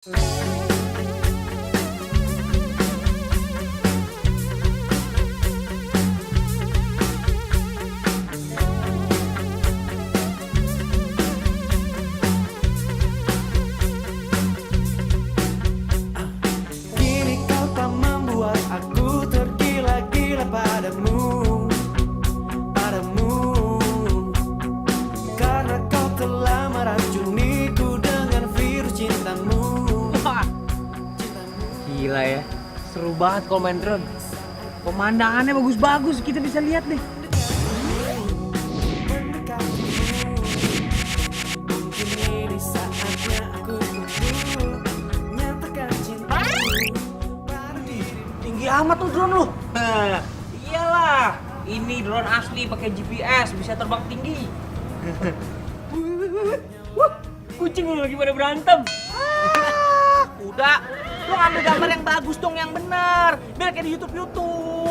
Kini kau tak membuat aku tergila-gila padamu, karena kau telah meracuniku dengan virus cintamu. Wah, gila ya, seru banget kalau main drone. Pemandangannya bagus-bagus, kita bisa lihat deh. Mungkin ini saatnya aku untuk nyatakan cintamu pada dirimu. Tinggi amat tuh drone lu. Iyalah, ini drone asli pakai GPS, bisa terbang tinggi. Wah, kucing lu lagi pada berantem. Udah, lu ambil gambar yang bagus dong, yang benar, biar kayak di YouTube.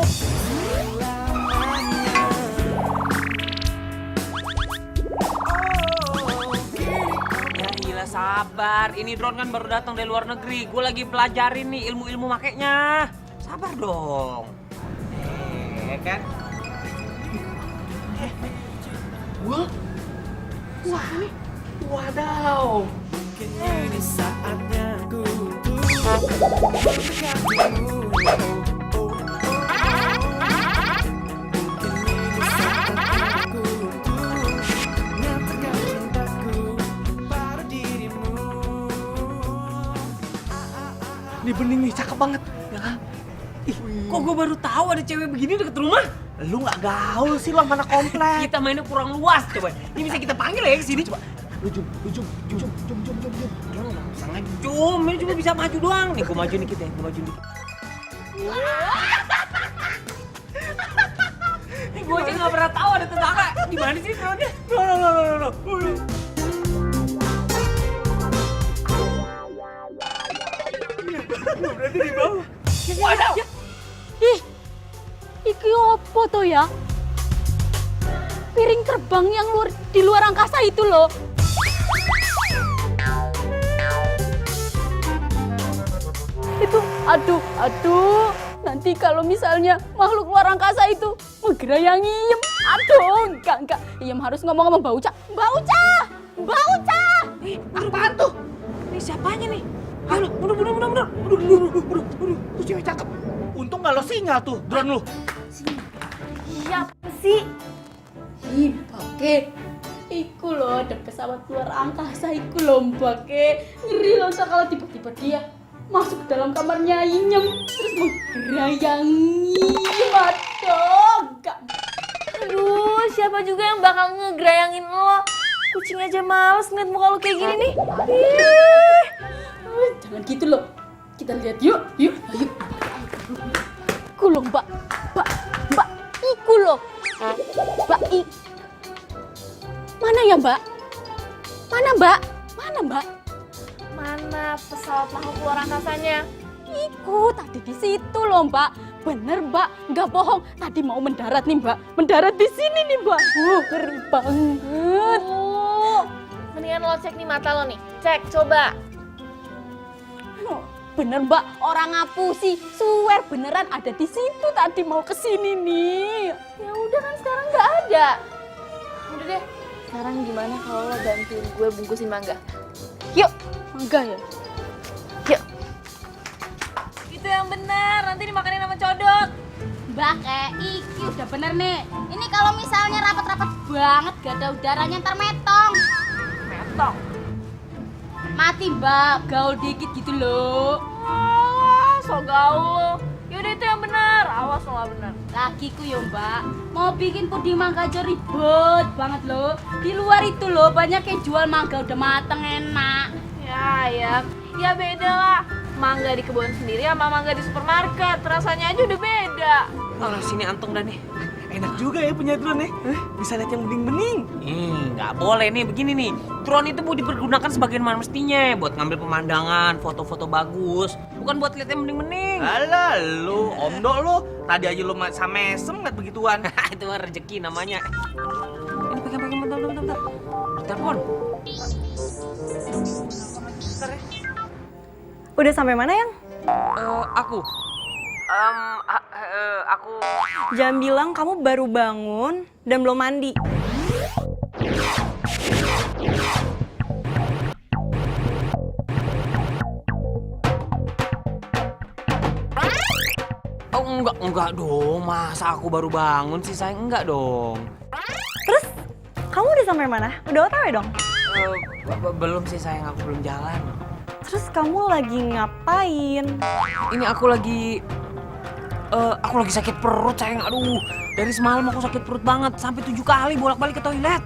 Ya gila, sabar. Ini drone kan baru datang dari luar negeri. Gue lagi pelajarin nih ilmu-ilmu makainya. Sabar dong. Kan? Wah, ini. Wadaw. Mungkin ini saatnya aku untuk mendekatimu. Mungkin ini saatnya aku untuk nyatakan cintaku pada dirimu. Ini bening nih, cakep banget. Ya kan? Ih, kok gue baru tahu ada cewek begini deket rumah? Lu nggak gaul sih lo mana komplek. Kita mainnya kurang luas, coba. Ini bisa kita panggil ya ke sini, coba. Lu jum. Drone nggak bisa ngejum, ini cuma bisa maju doang. Nih, gue maju dikit ya, gue maju dikit. Nih, gue aja nggak pernah tahu ada tetangga. Di mana sih drone-nya? No. Berarti di bawah. Waduh! Ih, iki opo to ya? Piring terbang yang di luar angkasa itu loh. Itu, aduh. Nanti kalau misalnya makhluk luar angkasa itu menggerayangi Iem. Aduh, enggak. Iem harus ngomong sama Mbak Uca. Mbak Uca! Apaan tuh? Ini siapanya nih? Ayo, mundur. Tuh cewek cakep. Untung nggak lo singal tuh drone lu. Siapa sih? Ih, Bake. Iku loh, ada pesawat luar angkasa iku loh, Bake. Ngeri loh ntar kalau tiba-tiba dia masuk ke dalam kamarnya Iem terus menggerayangi. Aduh, enggak. Aduh, siapa juga yang bakal ngegerayangin lo? Kucing aja males ngeliat muka lo kayak gini nih. Ih. Jangan gitu loh. Kita lihat yuk. Ayo. Iku loh, Mbak. Iku loh. Mana ya, Mbak? Mana, Mbak? Mana pesawat makhluk luar angkasanya? Iku tadi di situ loh, Mbak. Bener, Mbak. Nggak bohong. Tadi mau mendarat nih, Mbak. Mendarat di sini nih, Mbak. Ngeri banget. Mendingan lo cek nih mata lo nih. Cek, coba. Bener, Mbak. Orang ngapusi. Swear beneran ada di situ tadi mau kesini nih. Ya udah kan sekarang nggak ada. Udah deh. Sekarang gimana kalau lo bantuin gue bungkusin mangga? Yuk, enggak ya? Yuk. Itu yang benar. Nanti dimakanin sama codot. Mbak, iki udah bener nih. Ini kalau misalnya rapat-rapat banget gak ada udaranya ntar metong. Metong. Mati, Mbak. Gaul dikit gitu loh. Wah, so gaul lo. Yaudah itu yang benar. Awas lo nggak benar. Lagi ku ya, Mbak. Mau bikin puding mangga aja ribet banget loh. Di luar itu loh banyak yang jual mangga udah mateng enak. Ya beda lah. Mangga di kebun sendiri sama mangga di supermarket. Rasanya aja udah beda. Orang sini anteng dah nih. Enak juga ya punya drone ya. Bisa lihat yang bening-bening. Nggak boleh nih begini nih. Drone itu mau dipergunakan sebagaimana mestinya buat ngambil pemandangan, foto-foto bagus, bukan buat lihat yang bening-bening. Alah lu, omdo lu. Tadi aja lu mesem ngeliat begituan. Itu mah rezeki namanya. Ini pegang bentar. Telepon. Bentar ya. Udah sampai mana, Yang? Aku. Aku. Jangan bilang kamu baru bangun dan belum mandi. Oh, enggak dong. Masa aku baru bangun sih, sayang? Enggak dong. Terus, kamu udah sampai mana? Udah OTW dong? Belum sih, sayang. Aku belum jalan. Terus kamu lagi ngapain? Ini aku lagi sakit perut, sayang. Aduh, dari semalam aku sakit perut banget. Sampai 7 kali bolak-balik ke toilet.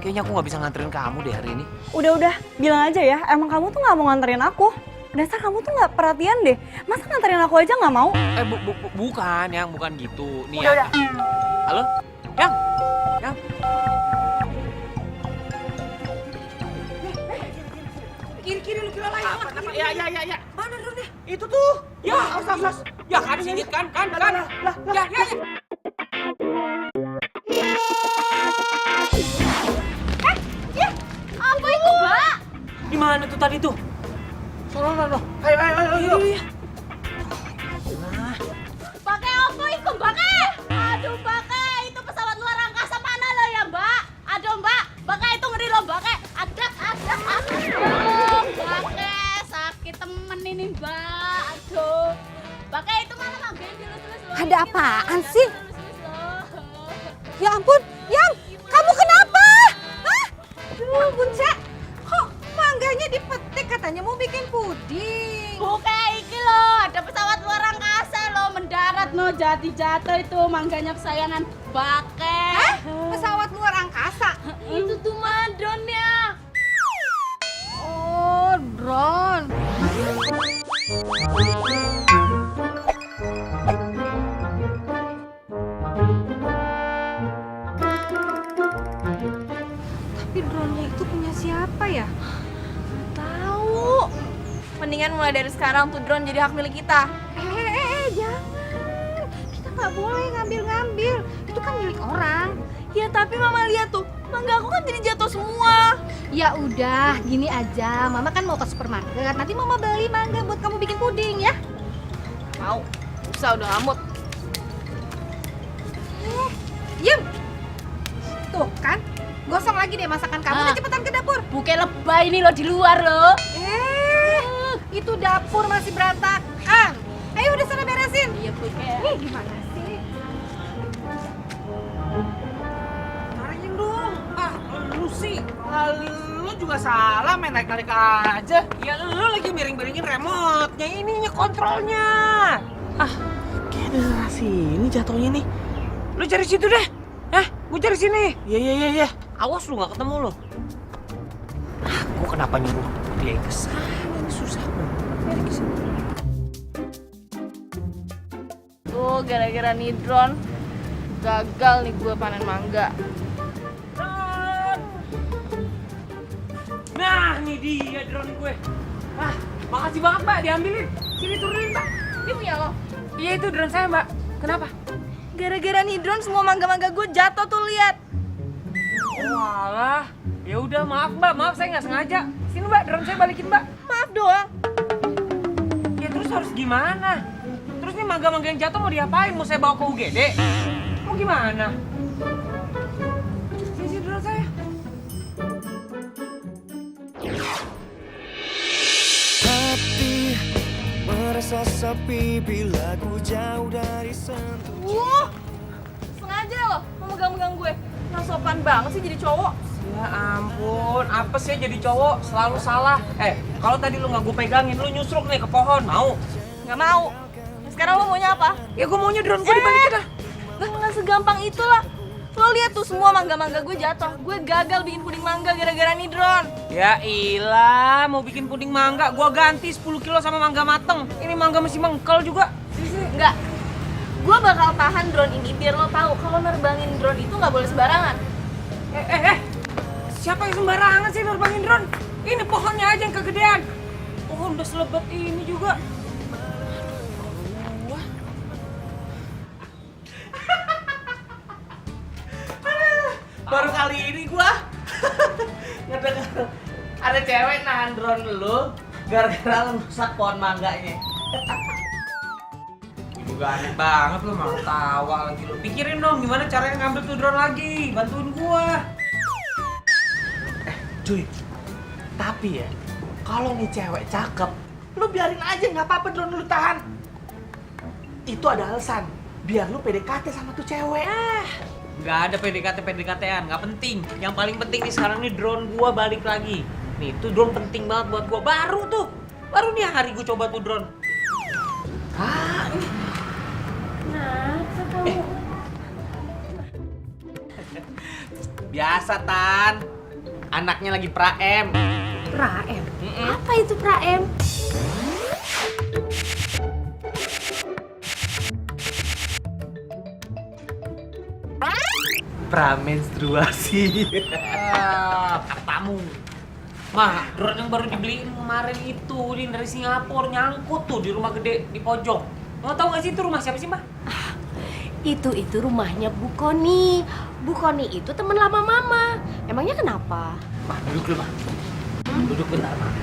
Kayaknya aku nggak bisa nganterin kamu deh hari ini. Udah, bilang aja ya. Emang kamu tuh nggak mau nganterin aku? Dasar kamu tuh nggak perhatian deh. Masa nganterin aku aja nggak mau? Bukan, Yang. Bukan gitu. Nih, Udah. Halo? Yang? Kiri lu kira lain. Ya. Mana dronnya? Itu tuh. Ya, awas. Ya kan sini kan. Ya. Apa itu, Mbak? Di mana tuh tadi tuh? Sono. Ayo. Pakai apa itu, Mbak? Aduh, Mbak, itu pesawat luar angkasa mana lo ya, Mbak? Aduh, Mbak, itu ngeri loh, Mbak. Aduh, Mbak, sakit temen ini, Mbak. Aduh. Mbak, itu mana manggil dilus-lus loh. Ada apaan sih? Dilus-lus loh. Ya ampun, Yang, kamu kenapa? Hah? Duh, Bunca, kok mangganya dipetik katanya mau bikin puding? Bukan iki loh, ada pesawat luar angkasa loh mendarat no jatuh itu mangganya kesayangan Bake. Hah? Pesawat luar angkasa? Itu tuh mah drone-nya. Oh, drone. Tapi drone-nya itu punya siapa ya? Tahu. Mendingan mulai dari sekarang tuh drone jadi hak milik kita. Jangan. Kita nggak boleh ngambil-ngambil. Itu kan milik orang. Ya tapi mama lihat tuh, mangga aku kan jadi jatuh semua. Ya udah, gini aja. Mama kan mau ke supermarket. Nanti Mama beli mangga buat kamu bikin puding ya. Mau. Usah udah ngamut. Yum. Tuh kan, gosong lagi deh masakan kamu. Udah cepetan ke dapur. Bukan lebay ini loh di luar loh. Itu dapur masih berantakan. Ayo udah sana beresin. Iya Buke. Nih gimana sih? Taringin dong. Lu sih. Lu juga salah main narik-narik aja. Ya lu lagi miring-miringin remote-nya, ininya kontrolnya. Kayak daerah sini jatuhnya nih. Lu cari situ deh. Gua cari sini. Iya. Awas lu nggak ketemu lu. Gua kenapa nyuruh dia ke sana? Ini susah. Nyari ke sini. Tuh gara-gara nih drone, gagal nih gue panen mangga. Nah, ini dia drone gue. Makasih banget, Mbak, diambilin. Sini turunin, Mbak. Ini punya lo? Iya, itu drone saya, Mbak. Kenapa? Gara-gara nih drone semua mangga-mangga gue jatuh tuh, lihat. Oh, alah. Ya udah, maaf, Mbak. Maaf, saya nggak sengaja. Sini, Mbak, drone saya balikin, Mbak. Maaf doang. Ya terus harus gimana? Terus nih mangga-mangga yang jatuh mau diapain? Mau saya bawa ke UGD? Mau gimana? Sini drone saya. Hati merasa sepi bila ku jauh dari sentuh. Sengaja lo mau megang-megang gue. Nggak sopan banget sih jadi cowok. Ya ampun, apa sih jadi cowok selalu salah. Kalau tadi lu nggak gue pegangin, lu nyusruk nih ke pohon, mau? Nggak mau. Sekarang lo maunya apa? Ya gue maunya drone gue dibalikin lah. Nggak segampang itulah. Lo lihat tuh semua mangga-mangga gue jatuh. Gue gagal bikin puding mangga gara-gara nih drone. Ya ilah, mau bikin puding mangga, gue ganti 10 kilo sama mangga mateng. Ini mangga masih mengkel juga. Enggak. Gue bakal tahan drone ini biar lo tahu kalau nerbangin drone itu nggak boleh sembarangan. Siapa yang sembarangan sih nerbangin drone? Ini pohonnya aja yang kegedean. Pohon udah selebat ini juga. Baru kali ini gua ngedenger ada cewek nahan drone lu Gara-gara lu rusak pohon mangganya. Juga aneh banget lu, malah tawa lagi lu. Pikirin dong gimana caranya ngambil tuh drone lagi. Bantuin gua. Cuy, tapi ya, kalau nih cewek cakep, lu biarin aja, nggak apa-apa drone lu tahan. Itu ada alasan, biar lu PDKT sama tuh cewek. Nggak ada PDKT-PDKT-an, nggak penting. Yang paling penting nih sekarang nih drone gua balik lagi. Nih, tuh drone penting banget buat gua. Baru nih hari gua coba tuh drone. Kenapa kamu? Biasa, Tan. Anaknya lagi pra-M. Pra-M? Apa itu pra-M? Pra-menstruasi. Katamu. Mah, drone yang baru dibeliin kemarin itu nih dari Singapura, nyangkut tuh di rumah gede di pojok. Mau tahu nggak sih itu rumah siapa sih, Mbak? Itu rumahnya Bu Koni. Bu Koni itu teman lama Mama. Emangnya kenapa? Mah, duduk dulu, Mah. Duduk bentar, Mah.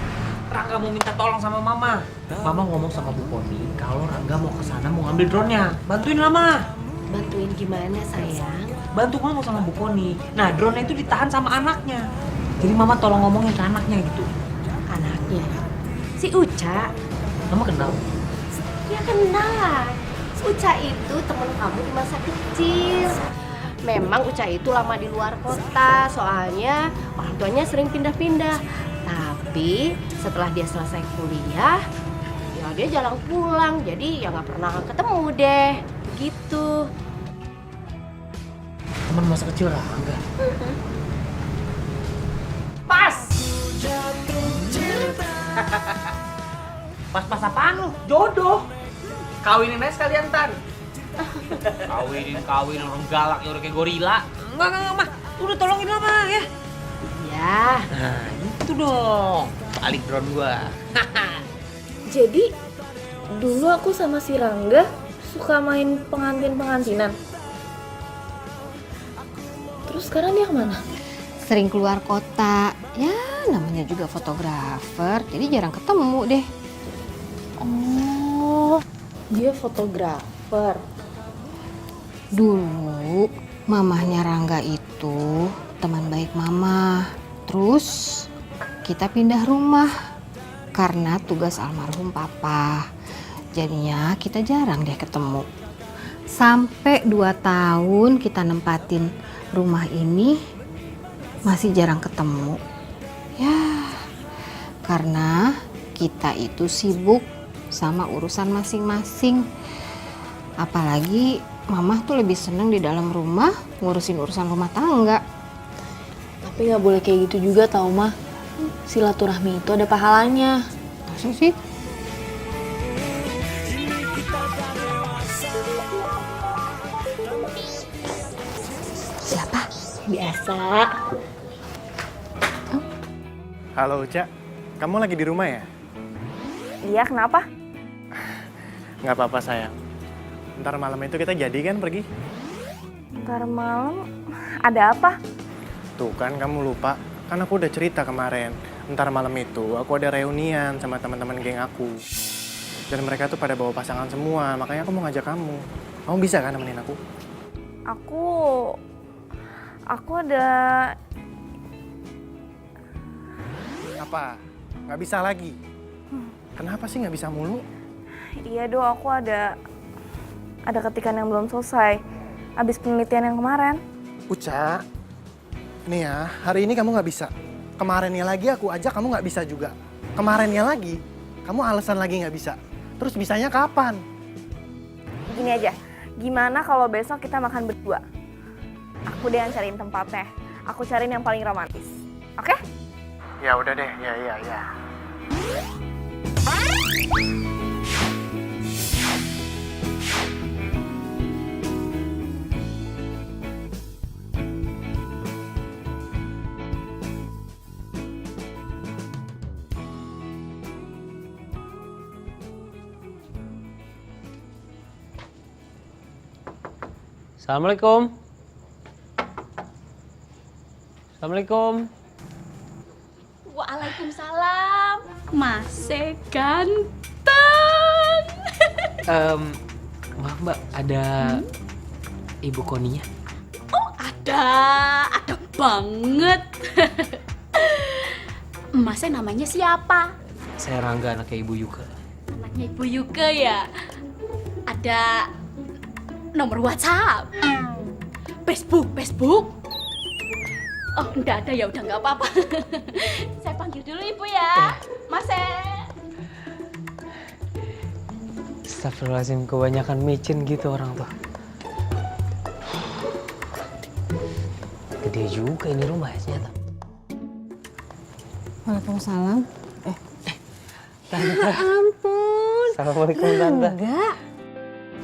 Rangga mau minta tolong sama Mama. Mama ngomong sama Bu Koni kalau Rangga mau ke sana mau ngambil drone-nya. Bantuin lah, Mah. Bantuin gimana sayang? Bantu ngomong sama Bu Koni. Nah, drone-nya itu ditahan sama anaknya. Jadi Mama tolong ngomongin ke anaknya gitu. Anaknya? Si Uca? Mama kenal? Ya kenal lah. Uca itu teman kamu di masa kecil. Memang Uca itu lama di luar kota, soalnya orang tuanya sering pindah-pindah. Tapi setelah dia selesai kuliah, ya dia jarang pulang, jadi ya nggak pernah ketemu deh. Begitu. Teman masa kecil Rangga. Pas! Pas apaan lu? Jodoh! Kawinin aja sekalian, Tan. Kawin orang galak ya orang kayak gorila. Enggak, Mah. Udah tolongin lah, Mah, ya. Ya. Nah, itu dong. Balik drone gua. Jadi dulu aku sama si Rangga suka main pengantin-pengantinan. Terus sekarang dia kemana? Sering keluar kota. Ya, namanya juga fotografer, jadi jarang ketemu deh. Oh, dia fotografer. Dulu, mamahnya Rangga itu teman baik mama. Terus, kita pindah rumah karena tugas almarhum papa. Jadinya kita jarang deh ketemu. Sampai 2 tahun kita nempatin rumah ini, masih jarang ketemu. Ya, karena kita itu sibuk sama urusan masing-masing. Apalagi mama tuh lebih seneng di dalam rumah ngurusin urusan rumah tangga. Tapi nggak boleh kayak gitu juga tau mah. Silaturahmi itu ada pahalanya. Masa sih? Siapa? Biasa. Halo Uca, kamu lagi di rumah ya? Iya, kenapa? Nggak apa-apa sayang. Ntar malam itu kita jadi kan pergi? Ntar malam ada apa? Tuh kan kamu lupa, kan aku udah cerita kemarin. Ntar malam itu aku ada reunian sama teman-teman geng aku. Dan mereka tuh pada bawa pasangan semua, makanya aku mau ngajak kamu. Kamu bisa kan nemenin aku? Aku ada... Apa? Nggak bisa lagi? Kenapa sih nggak bisa mulu? Iya Do, aku ada ketikan yang belum selesai. Abis penelitian yang kemarin. Uca, nih ya, hari ini kamu nggak bisa. Kemarinnya lagi aku ajak kamu nggak bisa juga. Kemarinnya lagi, kamu alasan lagi nggak bisa. Terus bisanya kapan? Gini aja, gimana kalau besok kita makan berdua? Aku deh yang cariin tempatnya. Aku cariin yang paling romantis. Oke? Ya udah deh, ya. Assalamualaikum. Assalamualaikum. Waalaikumsalam. Masih ganteng. Maaf Mbak, ada Ibu Koninya? Oh, ada banget. Masnya namanya siapa? Saya Rangga, anaknya Ibu Yuka. Anaknya Ibu Yuke ya. Ada nomor WhatsApp, Facebook. Oh, enggak ada ya, udah nggak apa-apa. Saya panggil dulu Ibu ya, Mas. Astagfirullahaladzim, kebanyakan micin gitu orang tuh. Gede juga ini rumah ya ternyata. Waalaikumsalam. Tante. Ya ampun. Assalamualaikum Tante. Enggak.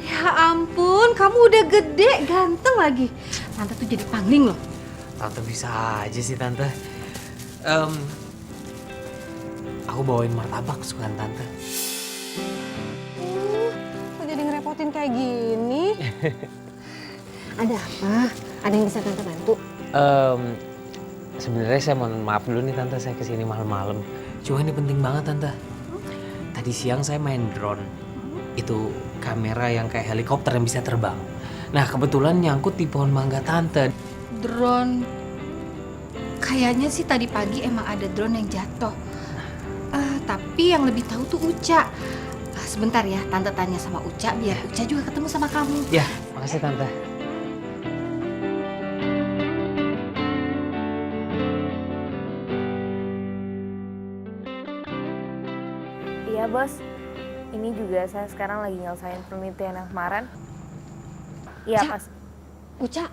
Ya ampun, kamu udah gede, ganteng lagi. Tante tuh jadi pangling loh. Tante bisa aja sih Tante. Aku bawain martabak kesukaan Tante. Kok jadi ngerepotin kayak gini? Ada apa? Ada yang bisa Tante bantu? Sebenarnya saya mohon maaf dulu nih Tante, saya kesini malam-malam. Cuma ini penting banget Tante. Tadi siang saya main drone. Itu kamera yang kayak helikopter yang bisa terbang. Nah kebetulan nyangkut di pohon mangga Tante. Drone. Kayaknya sih tadi pagi emang ada drone yang jatuh. Tapi yang lebih tahu tuh Uca. Sebentar ya, Tante tanya sama Uca biar Uca juga ketemu sama kamu. Ya, makasih Tante. Iya bos, ini juga saya sekarang lagi nyelesain penelitian yang kemarin. Iya Cak. pas. Uca,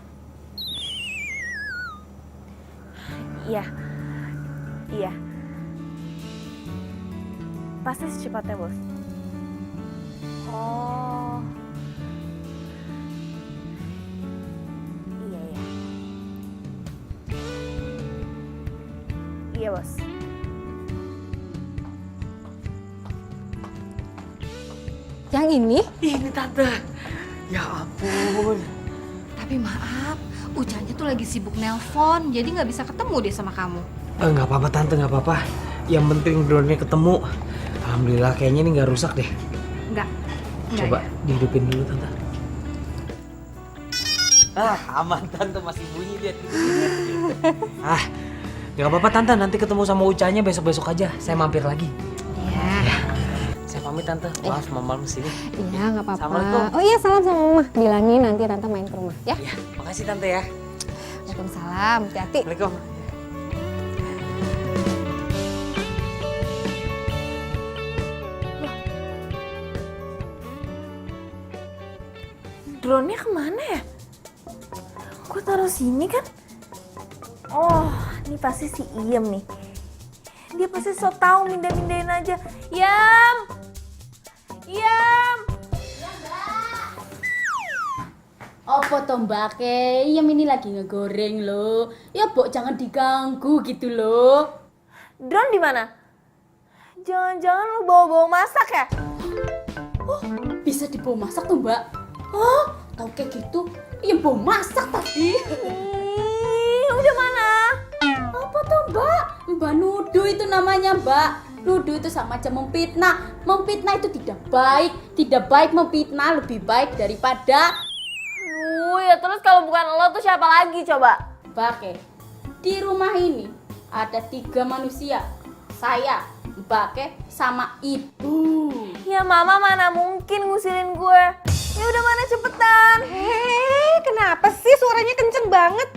Iya. Pasti secepatnya bos. Oh. Iya. Iya bos. yang ini? Ini Tante. Ya ampun. Tapi maaf, Ucanya tuh lagi sibuk nelpon, jadi nggak bisa ketemu deh sama kamu. Nggak apa-apa Tante, nggak apa-apa. Yang penting drone-nya ketemu. Alhamdulillah kayaknya ini nggak rusak deh. Nggak Coba ya? dihidupin dulu Tante. Aman Tante, masih bunyi dia. Nggak apa-apa Tante, nanti ketemu sama Ucanya besok-besok aja. Saya mampir lagi. Iya. Saya pamit Tante, maaf malam kesini. Iya, nggak apa-apa. Assalamualaikum. Oh iya, salam sama Mama. Bilangin nanti Tante main ke rumah, ya? Ya, makasih Tante ya. Waalaikumsalam, hati-hati. Assalamualaikum. Drone-nya kemana ya? Gue taruh sini kan? Oh, ini pasti si Iem nih. Dia pasti so tau mindah-mindahin aja. Yam! Apa toh Mbak Ke? Iem ini lagi ngegoreng loh. Ya Bok, jangan diganggu gitu loh. Drone di mana? Jangan-jangan lu bawa-bawa masak ya? Oh, bisa dibawa masak tuh Mbak? Oh, tau kayak gitu? Ya bawa masak tadi. Udah mana? Apa tuh Mbak? Mbak nuduh itu namanya Mbak. Nuduh itu sama aja memfitnah. Memfitnah itu tidak baik. Tidak baik memfitnah, lebih baik daripada... Ya terus kalau bukan lo tuh siapa lagi coba? Mbak, di rumah ini ada 3 manusia. Saya, Mbak, sama Ibu. Ya mama mana mungkin ngusilin gue. Ya udah mana cepetan. Kenapa sih suaranya kenceng banget?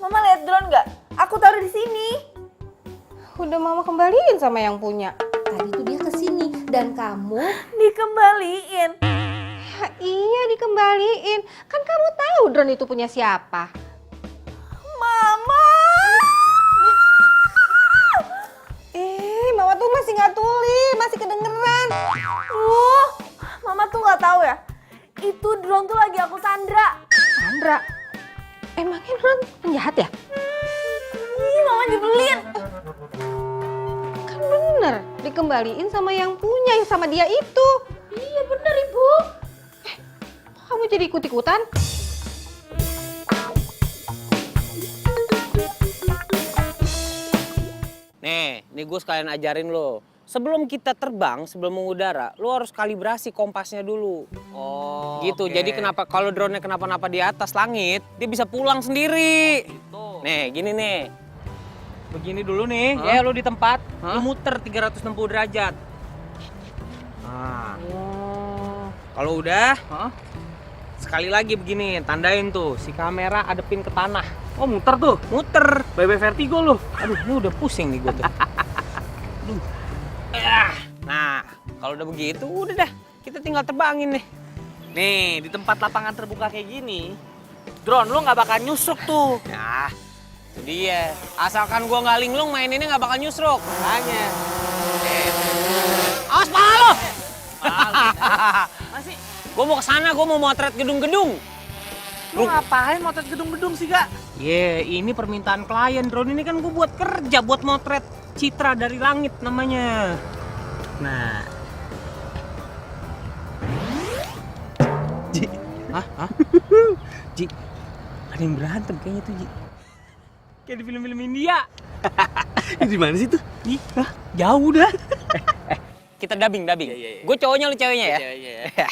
Mama lihat drone nggak? Aku taruh di sini. Udah Mama kembaliin sama yang punya. Tadi tuh dia kesini dan kamu... Dikembaliin. Ya, iya dikembaliin. Kan kamu tahu drone itu punya siapa? Mama. Mama tuh masih nggak tuli, masih kedengeran. Mama tuh nggak tahu ya. Itu drone tuh lagi aku sandra. Sandra, emangnya drone penjahat ya? Mama nyebelin. Kan bener, dikembaliin sama yang punya, yang sama dia itu. Iya bener Ibu. Kamu jadi ikut-ikutan? Nih, nih gue sekalian ajarin lo. Sebelum kita terbang, sebelum mengudara, lo harus kalibrasi kompasnya dulu. Oh, Gitu, oke. jadi kenapa kalau drone-nya kenapa-napa di atas langit, dia bisa pulang sendiri. Gitu. Nih, gini nih. Begini dulu nih, ya lo di tempat, lo muter 360 derajat. Nah, kalau udah, sekali lagi begini, tandain tuh, si kamera adepin ke tanah. Oh, muter tuh. Muter. Bebe vertigo lu. Aduh, ini udah pusing nih gue tuh. Aduh. Nah, kalau udah begitu, udah dah. Kita tinggal terbangin nih. Nih, di tempat lapangan terbuka kayak gini, drone lu nggak bakal nyusuk tuh. Nah, itu dia. Asalkan gua nggak linglung, main ini nggak bakal nyusruk. Makanya. Awas pala lo! Masih, Gua mau kesana, gua mau motret gedung-gedung. lu ngapain motret gedung-gedung sih, Gak? Ini permintaan klien. Drone ini kan gua buat kerja, buat motret citra dari langit namanya. Nah. Ji. Hah? Ji. Ada yang berantem kayaknya tuh, Ji. Kayak di film-film India. Di mana sih tuh? Ih, jauh dah. Kita dubbing. Gue cowoknya, lu ceweknya ya.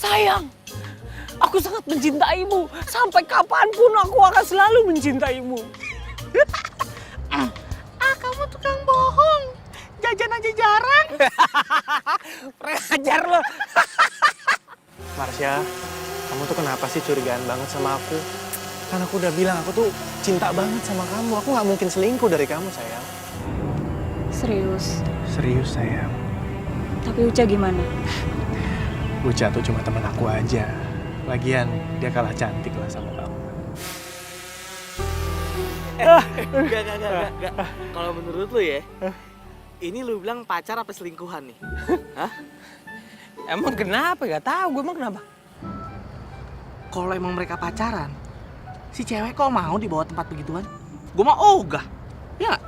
Sayang, aku sangat mencintaimu. Sampai kapanpun aku akan selalu mencintaimu. Kamu tukang bohong. Jajan aja jarang. Ajar lo. Marsha, kamu tuh kenapa sih curigaan banget sama aku? Kan aku udah bilang aku tuh cinta banget sama kamu. Aku nggak mungkin selingkuh dari kamu, sayang. Serius. Serius, sayang. Tapi Uca gimana? Uca tuh cuma teman aku aja. Lagian, dia kalah cantik lah sama kamu. Gak. Kalau menurut lu ya, ini lu bilang pacar apa selingkuhan nih? Hah? Emang kenapa? Gak tahu. Gue emang kenapa? Kalau emang mereka pacaran, si cewek kok mau dibawa tempat begituan? Gue mah ogah. Ya nggak?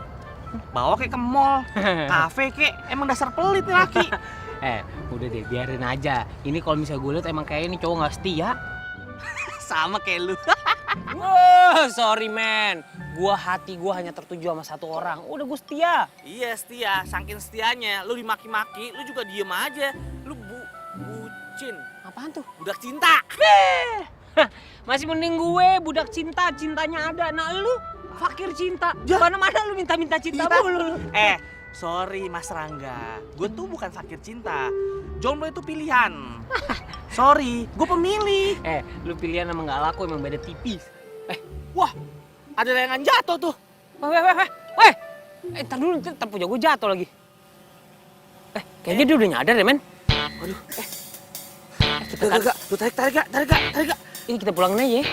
Bawa kayak ke mall, kafe kayak, emang dasar pelit nih laki. Udah deh, biarin aja. Ini kalau misalnya gue liat emang kayak ini cowok gak setia. Sama kayak lu. Wah, sorry man. Hati gua hanya tertuju sama satu orang. Udah gue setia. Iya setia, saking setianya, lu dimaki-maki, lu juga diem aja. Lu bucin, Apaan tuh? budak cinta. Masih mending gue budak cinta, cintanya ada. Nah lu fakir cinta. Mana-mana lu minta-minta cinta mulu. Sorry Mas Rangga, gue tuh bukan fakir cinta. Jomblo itu pilihan. Sorry, gue pemilih. Lu pilihan sama gak laku emang beda tipis. Wah, ada layangan jatuh tuh. Weh. Ntar dulu, ntar punya gue jatuh lagi. Kayaknya dia udah nyadar ya men. Waduh, Kita gak, lu tarik gak. Ini kita pulangin aja ya.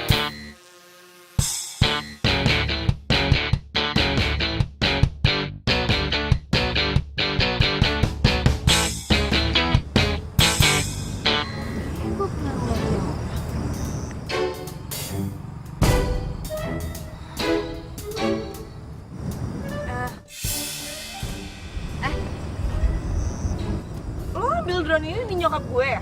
Lo ambil drone ini di nyokap gue ya?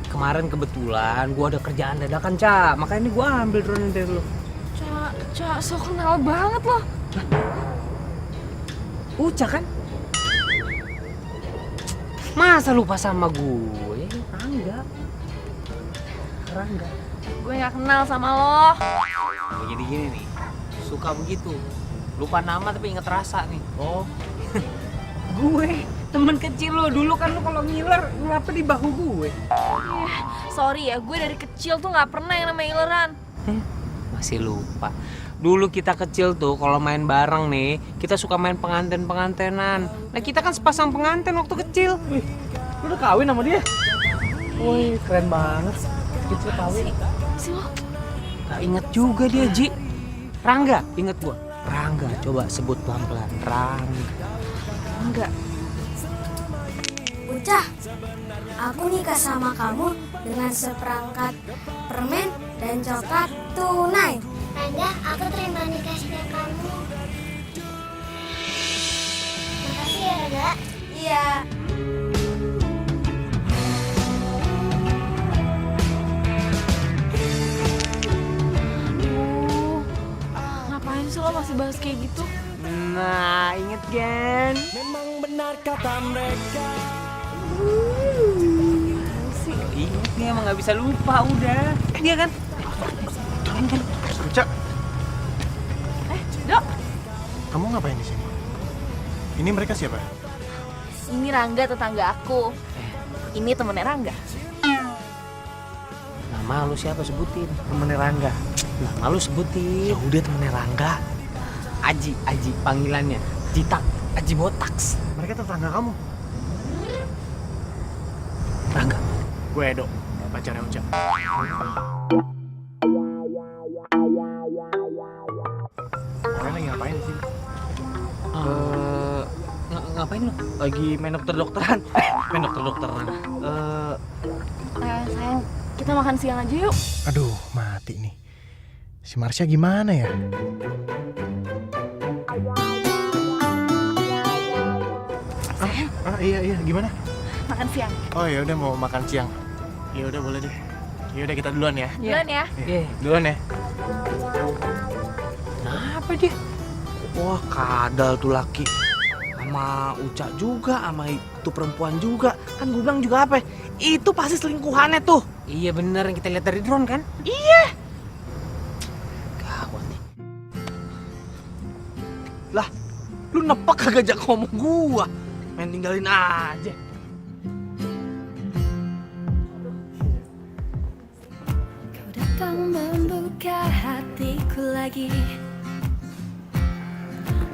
Kemarin kebetulan gue ada kerjaan dadakan, Ca. Makanya ini gue ambil drone dari lu. Ca, so kenal banget lo. Uca kan? Masa lupa sama gue? Rangga. Gue gak kenal sama lo. Jadi gini nih, suka begitu. Lupa nama tapi inget rasa nih. Oh. Gue, temen kecil lo. Dulu kan lo kalau ngiler, ngapa di bahu gue? Sorry ya, gue dari kecil tuh gak pernah yang namanya ileran. Masih lupa. Dulu kita kecil tuh kalau main bareng nih, kita suka main penganten-pengantenan. Nah kita kan sepasang penganten waktu kecil. Lu udah kawin sama dia? Wih, keren banget. Kecil kawin. Si lo? Gak inget juga dia, Ji. Rangga, inget gua. Rangga, coba sebut pelan-pelan. Rangga. Enggak. Uca, aku nikah sama kamu dengan seperangkat permen dan coklat tunai. Rangga, aku terima nikahnya kamu. Makasih ya, Rangga. Iya. Ngapain sih lo masih bahas kayak gitu? Nah, inget kan? Memang benar kata mereka. Ingat nih, emang nggak bisa lupa udah. Iya kan? Uca, Dok, kamu ngapain di sini? Ini mereka siapa? Ini Rangga, tetangga aku. Ini temennya Rangga. Nama lu siapa sebutin? Temennya Rangga. Nama lu sebutin. Ya udah temennya Rangga. Aji panggilannya. Jitak, Aji Botaks. Mereka tetangga kamu. Rangga. Gue Edo, pacarnya Uca. Kalian lagi ngapain di sini? Ngapain lu? Lagi main dokter-dokteran. Main dokter-dokteran. Sayang, kita makan siang aja yuk. Aduh, mati nih. Si Marsha gimana ya? Iya, gimana? Makan siang. Oh ya udah mau makan siang. Ya udah boleh deh. Ya udah kita duluan ya. Duluan ya. Iya. Duluan ya. Kenapa dia? Wah, kadal tuh laki. Sama Uca juga, sama itu perempuan juga. Kan gue bilang juga apa? Itu pasti selingkuhannya tuh. Iya bener, yang kita lihat dari drone kan? Iya. Gawat nih. Lah, lu nepak kagak ajak ngomong gua. Main tinggalin aja. Kau datang membuka hatiku lagi,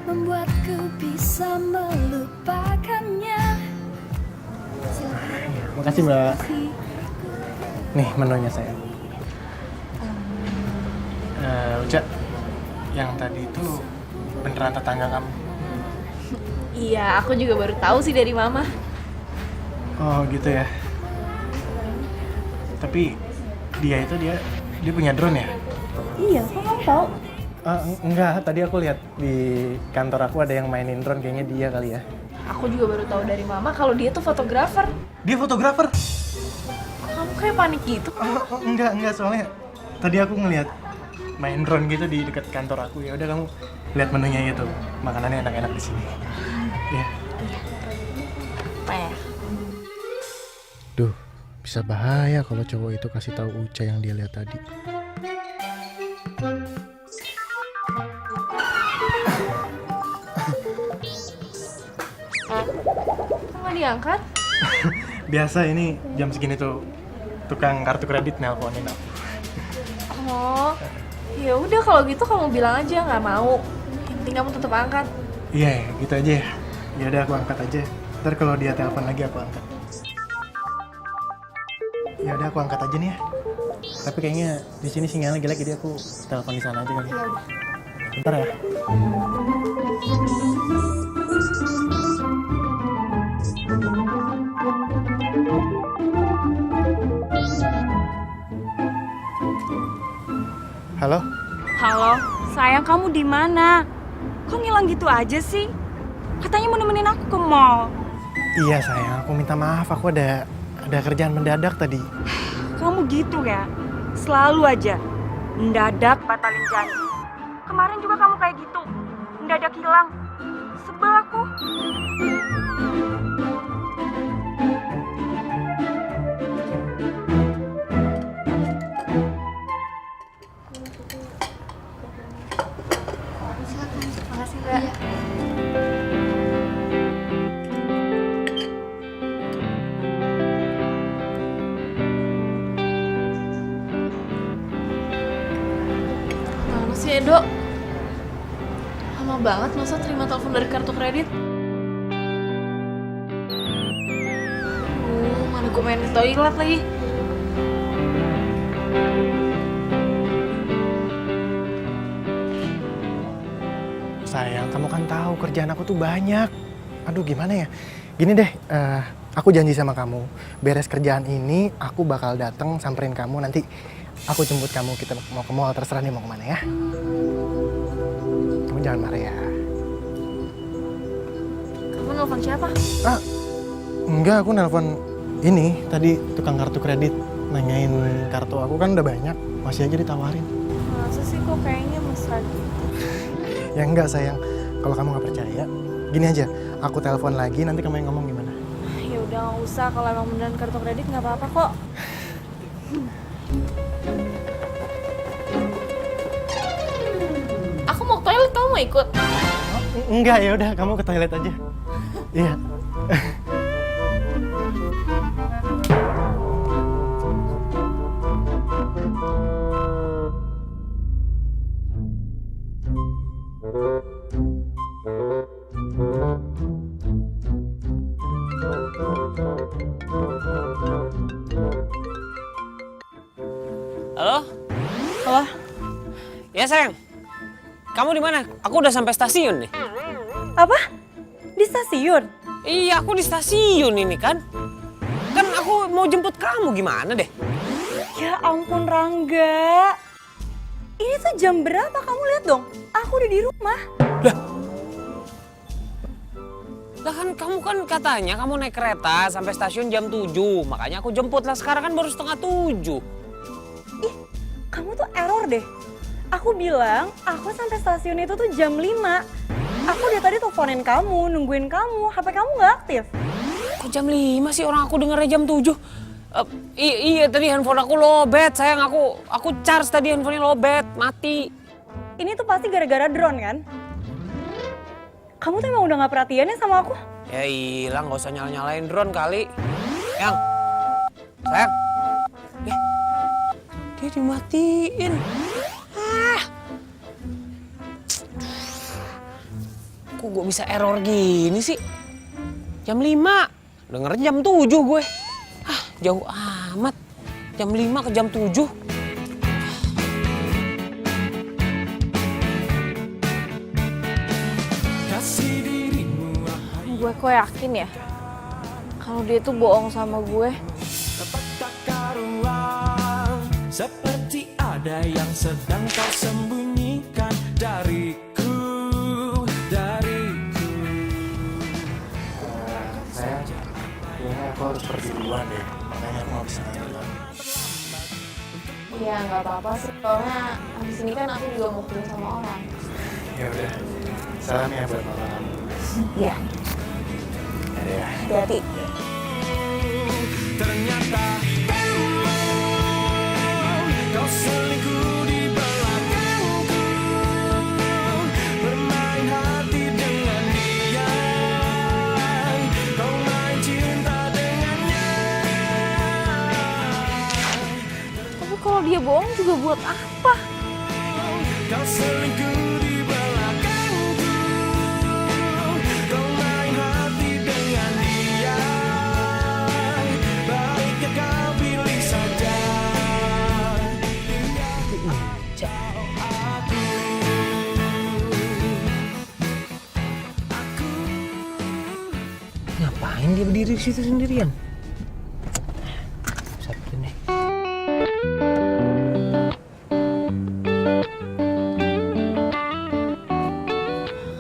membuatku bisa melupakannya. Makasih Mbak. Nih menunya saya. Uca, yang tadi itu beneran tetangga kamu? Iya, aku juga baru tahu sih dari Mama. Oh gitu ya. Tapi dia punya drone ya? Iya, kok kamu tahu? Enggak, tadi aku lihat di kantor aku ada yang mainin drone, kayaknya dia kali ya. Aku juga baru tahu dari Mama kalau dia tuh fotografer. Dia fotografer? Kamu kayak panik gitu. Enggak, soalnya tadi aku ngelihat main drone gitu di dekat kantor aku. Ya udah kamu lihat menunya itu. Makanannya enak-enak di sini. Iya. Apa ya? Duh, bisa bahaya kalau cowok itu kasih tahu Uca yang dia lihat tadi. Nggak diangkat? Biasa ini jam segini tuh tukang kartu kredit nelponin aku. Oh, ya udah kalau gitu kamu bilang aja nggak mau. Yang penting kamu tetap angkat. Iya, gitu aja ya. Ya udah aku angkat aja. Ntar kalau dia telepon lagi aku angkat. Ya udah aku angkat aja nih ya. Tapi kayaknya di sini sinyalnya jelek, jadi aku telepon di sana aja kali. Bentar ya. Halo? Halo, sayang kamu di mana? Kok ngilang gitu aja sih? Katanya mau nemenin aku ke mall. Iya sayang, aku minta maaf, aku ada kerjaan mendadak tadi. Kamu gitu ya? Selalu aja mendadak batalin janji. Kemarin juga kamu kayak gitu, mendadak hilang. Sebel aku. Makasih Mbak. Mana sih Edo? Lama banget masa terima telepon dari kartu kredit? Mana gue main di toilet lagi. Sayang, kamu kan tahu kerjaan aku tuh banyak. Aduh gimana ya? Gini deh, aku janji sama kamu, beres kerjaan ini aku bakal datang samperin kamu, nanti aku jemput kamu, kita mau ke mall, terserah nih mau kemana ya. Kamu jangan marah ya. Kamu nelfon siapa? Enggak, aku nelpon ini tadi tukang kartu kredit, nanyain kartu aku kan udah banyak, masih aja ditawarin. Masa sih kok kayaknya mesra gitu? Ya enggak sayang, Kalau kamu nggak percaya, gini aja, aku telepon lagi, nanti kamu yang ngomong gimana? Ya udah nggak usah, kalau emang beneran kartu kredit nggak apa-apa kok. Aku mau ke toilet, kamu mau ikut? Enggak, ya udah kamu ke toilet aja. Iya. Halo? Halo? Ya sayang. Kamu di mana? Aku udah sampai stasiun nih. Apa? Di stasiun? Iya, aku di stasiun ini kan. Kan aku mau jemput kamu, gimana deh? Ya ampun Rangga. Ini tuh jam berapa? Kamu lihat dong. Aku udah di rumah. Lah kan kamu kan katanya kamu naik kereta sampai stasiun jam 7. Makanya aku jemput lah, sekarang kan baru setengah 7. Ih, kamu tuh error deh. Aku bilang aku sampai stasiun itu tuh jam 5. Aku dari tadi teleponin kamu, nungguin kamu. HP kamu nggak aktif. Kok jam 5 sih, orang aku dengernya jam 7? Iya tadi handphone aku lowbat, sayang. Aku charge tadi, handphonenya lowbat, mati. Ini tuh pasti gara-gara drone kan? Kamu tuh emang udah gak perhatian ya sama aku? Ya hilang, gak usah nyala-nyalain drone kali. Yang, sayang. Dia dimatiin. Kok gue bisa error gini sih? Jam 5, dengerin jam 7 gue. Jauh amat. Jam 5 ke jam 7. Gue kok yakin ya kalau dia tuh bohong sama gue. Tak karuan, seperti ada yang sedang kau sembunyikan dariku. Sayang, kayaknya aku harus pergi duluan deh. Makanya aku nggak bisa nganterin. Iya nggak apa-apa sih, soalnya abis ini kan aku juga mau ketemu sama orang. Ya udah, salam ya buat mama kamu. Iya. Ya. Hati-hati. Ternyata kau selingkuh di belakangku, bermain hati dengan dia, kau main cinta dengannya. Tapi kalau dia bohong juga buat apa? Kau selingkuh di belakangku, kau main hati dengan dia, baiknya kau pilih saja. Ngapain dia berdiri di situ sendirian? Sabtu nih.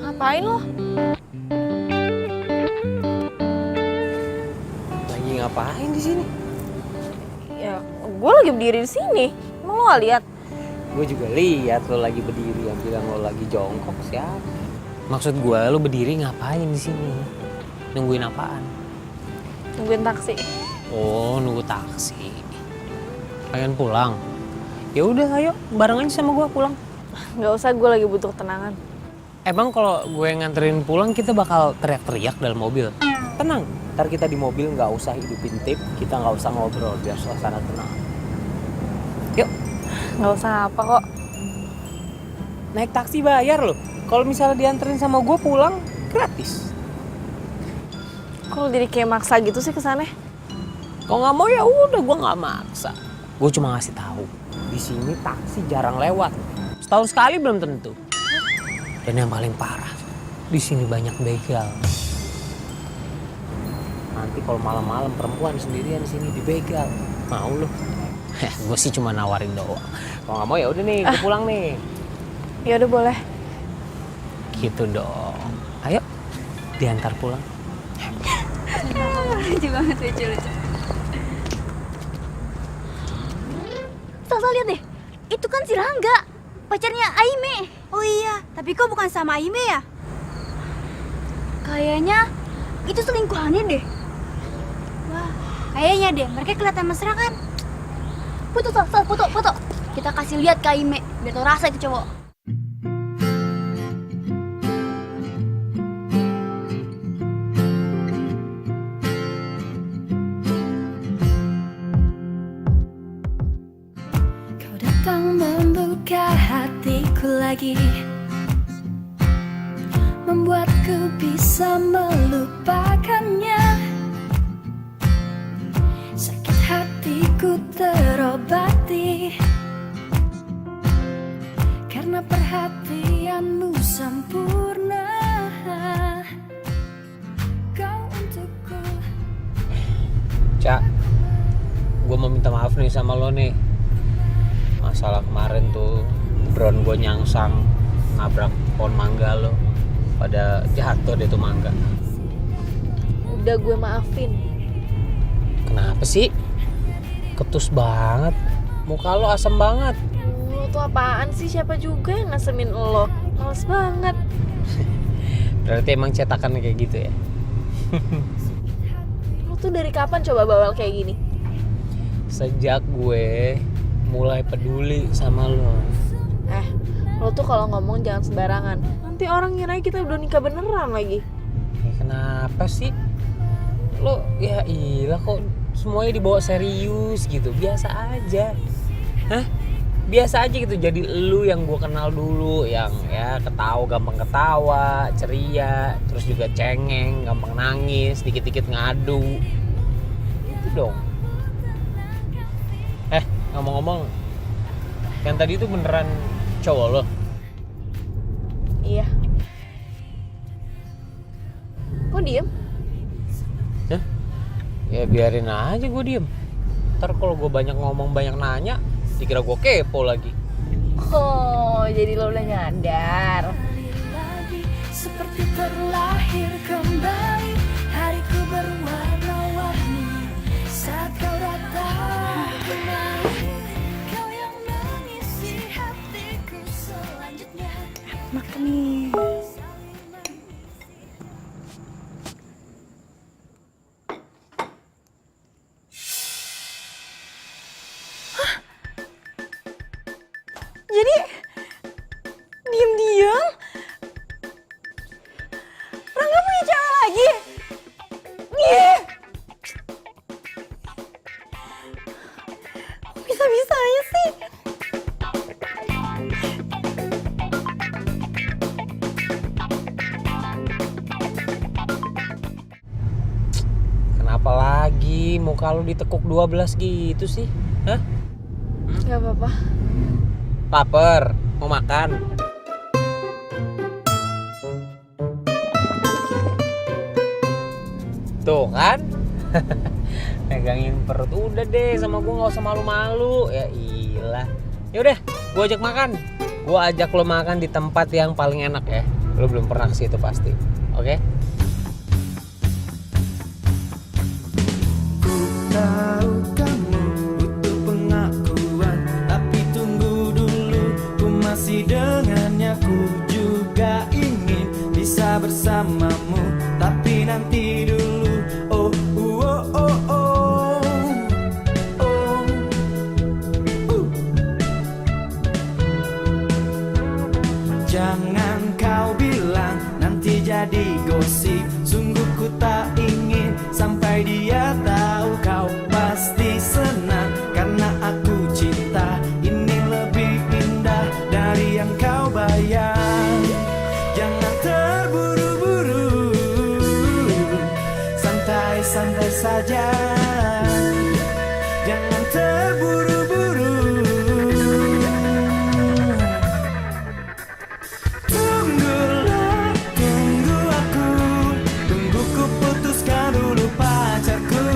Ngapain lo? Lagi ngapain di sini? Ya, gue lagi berdiri di sini. Emang lo gak lihat? Gue juga lihat lo lagi berdiri, yang bilang lo lagi jongkok siapa? Maksud gue lo berdiri ngapain di sini? Nungguin apaan? Nungguin taksi. Oh, nunggu taksi. Pengen pulang? Ya udah, ayo bareng aja sama gue pulang. Gak usah, gue lagi butuh ketenangan. Emang kalau gue nganterin pulang kita bakal teriak-teriak dalam mobil? Tenang, ntar kita di mobil nggak usah hidupin tip, kita nggak usah ngobrol biar suasana tenang. Yuk. Gak usah apa kok. Naik taksi bayar loh. Kalau misalnya dianterin sama gue pulang gratis. Kok lo jadi kayak maksa gitu sih kesannya? Kalau nggak mau ya udah, gue nggak maksa. Gue cuma ngasih tahu di sini taksi jarang lewat. Setahun sekali belum tentu. Dan yang paling parah, di sini banyak begal. Nanti kalau malam-malam perempuan sendirian di sini dibegal, mau lo? Gue sih cuma nawarin doang. Kalau nggak mau ya udah nih, gue pulang nih. Ya udah boleh. Gitu dong. Ayo, diantar pulang. Lucu banget, lucu. Salsa lihat deh, itu kan si Rangga, pacarnya Aime. Oh iya, tapi kok bukan sama Aime ya? Kayaknya itu selingkuhannya deh. Wah, kayaknya deh. Mereka kelihatan mesra kan? Foto. Kita kasih lihat ke Aime biar tau rasa itu cowok. Kau datang membuka hatiku lagi, membuatku bisa melupakannya. Sakit hatiku terobati karena perhatianmu sempurna. Kau untukku. Cak, gue mau minta maaf nih sama lo nih. Masalah kemarin tuh drone gue nyangsang nabrak pohon mangga lo, pada jatuh deh tuh mangga. Udah gue maafin. Kenapa sih? Ketus banget, muka lo asem banget. Lo tuh apaan sih? Siapa juga yang ngasemin lo? Males banget. Berarti emang cetakannya kayak gitu ya? Lo tuh dari kapan coba bawel kayak gini? Sejak gue mulai peduli sama lo. Lo tuh kalau ngomong jangan sembarangan. Nanti orang ngira kita udah nikah beneran lagi. Ya, kenapa sih? Lo ya ilah kok semuanya dibawa serius gitu. Biasa aja. Hah? Biasa aja gitu. Jadi lu yang gue kenal dulu, yang ya gampang ketawa, ceria, terus juga cengeng, gampang nangis, dikit-dikit ngadu. Itu dong. Ngomong-ngomong, yang tadi itu beneran cowok lo? Iya. Kok diem? Hah? Ya biarin aja gue diem. Ntar kalau gue banyak ngomong, banyak nanya, dikira gue kepo lagi. Oh, jadi lo udah nyadar. Seperti terlahir kembali, hariku berwarna-warni saat kau datang kembali. Kau yang mengisi hatiku selanjutnya. Enak nih. Jadi diam-diam Rangga punya cewek lagi. Bisa-bisanya sih. Kenapa lagi muka lu ditekuk 12 gitu sih? Hah? Gak apa-apa. Laper, mau makan? Tuh kan? Megangin perut udah deh, sama gue nggak usah malu-malu. Ya ilah. Yaudah, gue ajak makan. Gue ajak lo makan di tempat yang paling enak ya. Lo belum pernah ke situ pasti. Oke? Tahu kamu butuh pengakuan, tapi tunggu dulu, ku masih dengannya. Ku juga ingin bisa bersamamu, tapi nanti dulu. Oh, oh, oh, oh, oh. Jangan kau bilang nanti jadi gosip. Sungguh ku tak ingin sampai dia tahu. Kau pasti senang karena aku cinta. Ini lebih indah dari yang kau bayang. Jangan terburu-buru, santai-santai saja. Jangan terburu-buru. Tunggulah, tunggu aku. Tunggu ku putuskan dulu pacarku.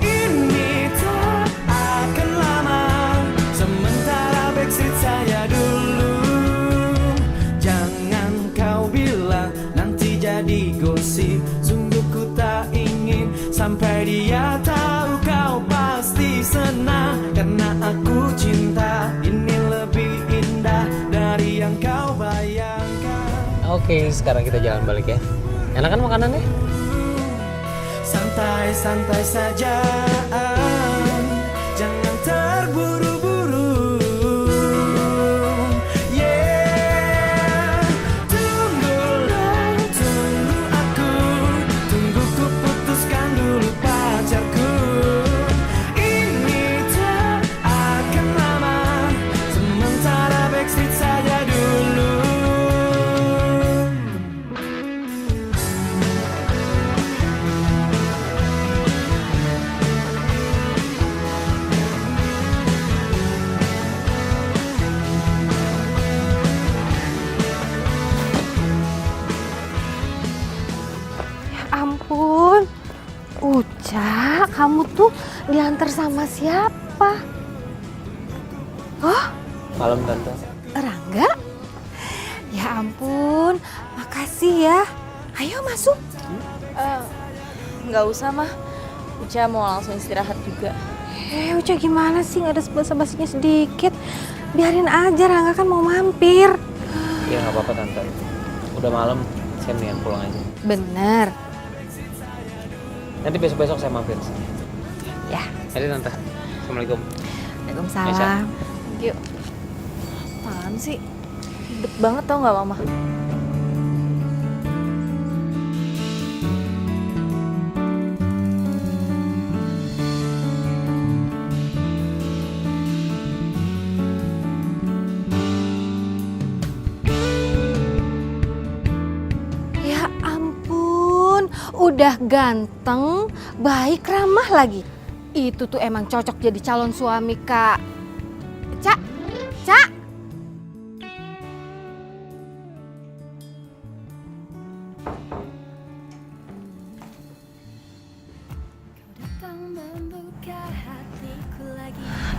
Ini tak akan lama, sementara backstreet saya dulu. Jangan kau bilang nanti jadi gosip. Sungguh ku tak ingin sampai dia tahu. Kau pasti senang karena aku cinta. Ini lebih indah dari yang kau bayangkan. Oke, sekarang kita jalan balik ya. Enak kan makanannya? Santai-santai saja, jangan terburu-buru. Yeah, tunggulah, tunggu aku, tunggu ku putuskan dulu pacarku. Ini tak akan lama, sementara backstreet saja dulu. Ampun, Uca, kamu tuh diantar sama siapa? Oh, Malam tante. Rangga? Ya ampun, makasih ya. Ayo masuk. Nggak usah mah, Uca mau langsung istirahat juga. Uca gimana sih, nggak ada basa-basinya sedikit. Biarin aja, Rangga kan mau mampir. Iya nggak apa-apa tante. Udah malam, saya mendingan pulang aja. Bener. Nanti besok-besok saya mampir sini. Ya. Jadi tante. Assalamualaikum. Waalaikumsalam. Yuk. Apaan sih? Ribet banget tau nggak Mama? Ya ampun, udah ganteng, baik, ramah lagi. Itu tuh emang cocok jadi calon suami, Kak. Cak, Cak.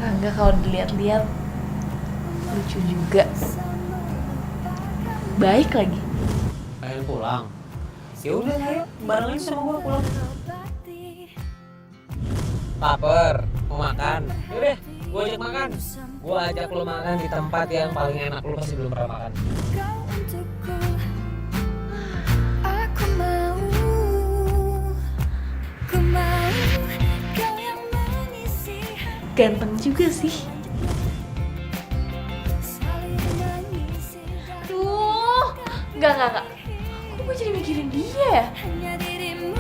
Rangga kalau dilihat-lihat lucu juga. Baik lagi. Pengen pulang. Ya udah ayo bareng aja sama gua pulang. Laper, mau makan. Yaudah, gua ajak makan. Gua ajak lu makan di tempat yang paling enak, lu pasti belum pernah makan. Kau untukku, aku mau kau yang mengisi hati. Ganteng juga sih. Saling mengisi Aduh, enggak. Kok gue jadi mikirin dia ya? hanya dirimu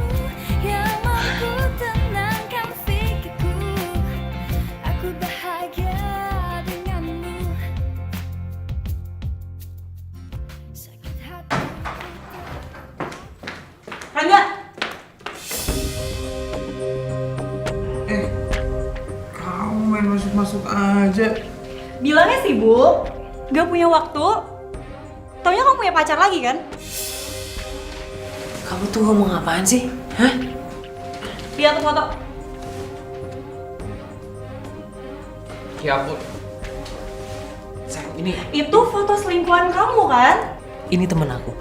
yang mampu tenangkan pikirku. Aku bahagia denganmu. Sakit hati. Rangga! Kamu main masuk-masuk aja. Bilangnya sibuk, gak punya waktu. Taunya kamu punya pacar lagi kan? Kamu tuh ngomong apaan sih? Hah? Lihat tuh foto. Ya ampun. Sayang, Itu foto selingkuhan kamu kan? ini temen aku.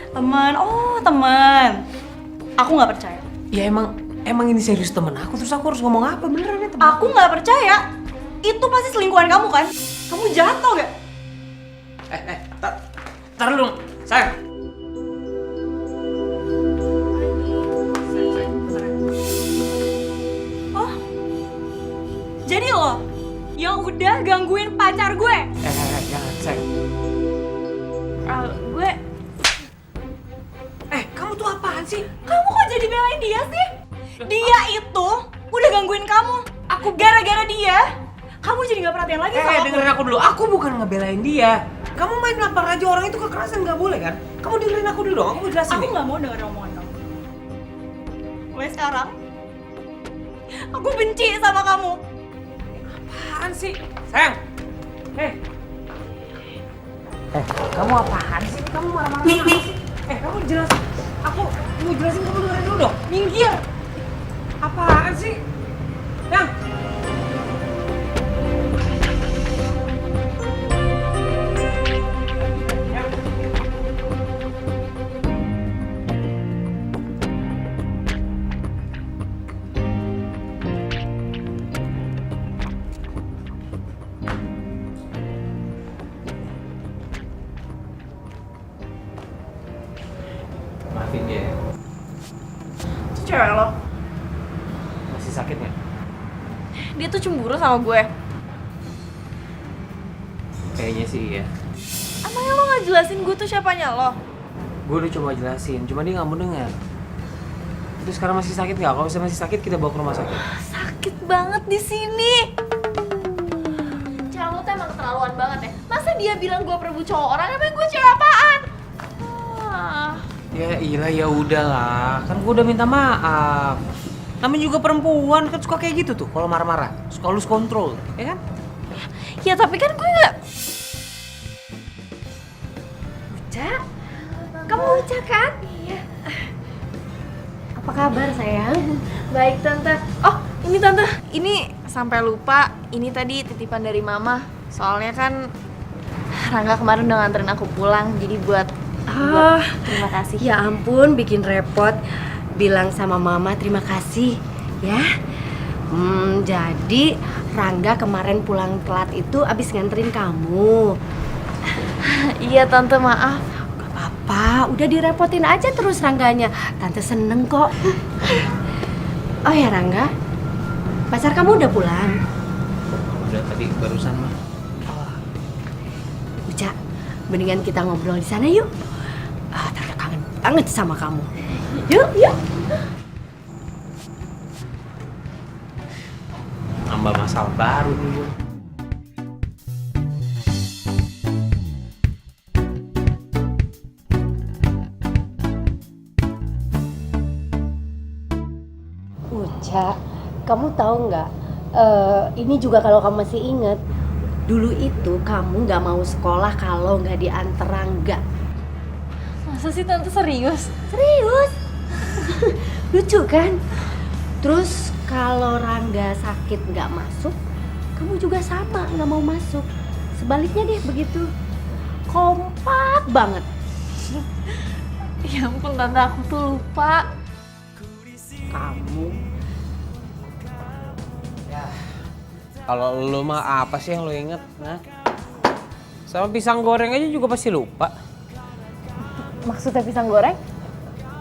Teman, oh teman. Aku nggak percaya. Ya emang ini serius temen aku, terus aku harus ngomong apa? Beneran ya temen Aku nggak percaya. Itu pasti selingkuhan kamu kan? Kamu jatuh gak? Taruh dong, sayang. Oh, jadi lo yang udah gangguin pacar gue? Jangan, sayang. Gue. Kamu tuh apaan sih? Kamu kok jadi belain dia sih? Dia itu udah gangguin kamu. Aku gara-gara dia. Kamu jadi nggak perhatian lagi sama aku. Dengerin aku dulu. Aku bukan ngebelain dia. Kamu main nampar aja orang itu kekerasan nggak boleh kan? Kamu dengerin aku dulu dong. Aku mau jelasin. Aku nggak mau dengerin omongan kamu. Mulai sekarang, aku benci sama kamu. Apaan sih? Sayang. Kamu apaan sih? Kamu marah-marah. Nih. Kamu jelasin. Aku mau jelasin, kamu dengerin dulu dong. Minggir. Apaan sih? Yang. Maafin dia. masih sakit nggak? Dia tuh cemburu sama gue. Kayaknya sih ya. Emangnya lo gak jelasin gue tuh siapanya lo? Gue udah coba jelasin, cuma dia nggak mau dengar. Itu sekarang masih sakit nggak? Kalau misalnya masih sakit, kita bawa ke rumah sakit. Sakit banget di sini. Cara lo tuh emang keterlaluan banget ya. Masa dia bilang gue perebut cowok orang, emang gue cewek apaan? Ya iyalah, ya udahlah. Kan gue udah minta maaf. Namanya juga perempuan kan suka kayak gitu tuh. Kalau marah-marah, suka lose control, ya kan? Ya tapi kan gue gak... Uca? Kamu Uca kan? Iya. Apa kabar sayang? Baik tante. Oh ini tante, ini sampai lupa. Ini tadi titipan dari mama. Soalnya kan Rangga kemarin udah nganterin aku pulang. Jadi buat terima kasih. Ya ampun, bikin repot. Bilang sama mama terima kasih ya. Jadi Rangga kemarin pulang telat itu abis nganterin kamu. Iya tante, maaf. Gak apa-apa, udah direpotin aja terus Rangganya. Tante seneng kok. Oh ya Rangga, pacar kamu udah pulang? Udah tadi barusan mah. Uca, mendingan kita ngobrol di sana yuk. Tante kangen banget sama kamu. Yuk, yuk. Nambah masalah baru nih gue. Uca, kamu tahu nggak? Ini juga kalau kamu masih inget, dulu itu kamu nggak mau sekolah kalau nggak diantar Rangga. Masa sih tante, serius? Serius? Lucu kan? Terus kalau Rangga sakit nggak masuk, kamu juga sama nggak mau masuk. Sebaliknya deh begitu. Kompak banget. Ya ampun tante, aku tuh lupa. Kamu Kalau lu mah apa sih yang lu inget? Nah, sama pisang goreng aja juga pasti lupa. Maksudnya pisang goreng?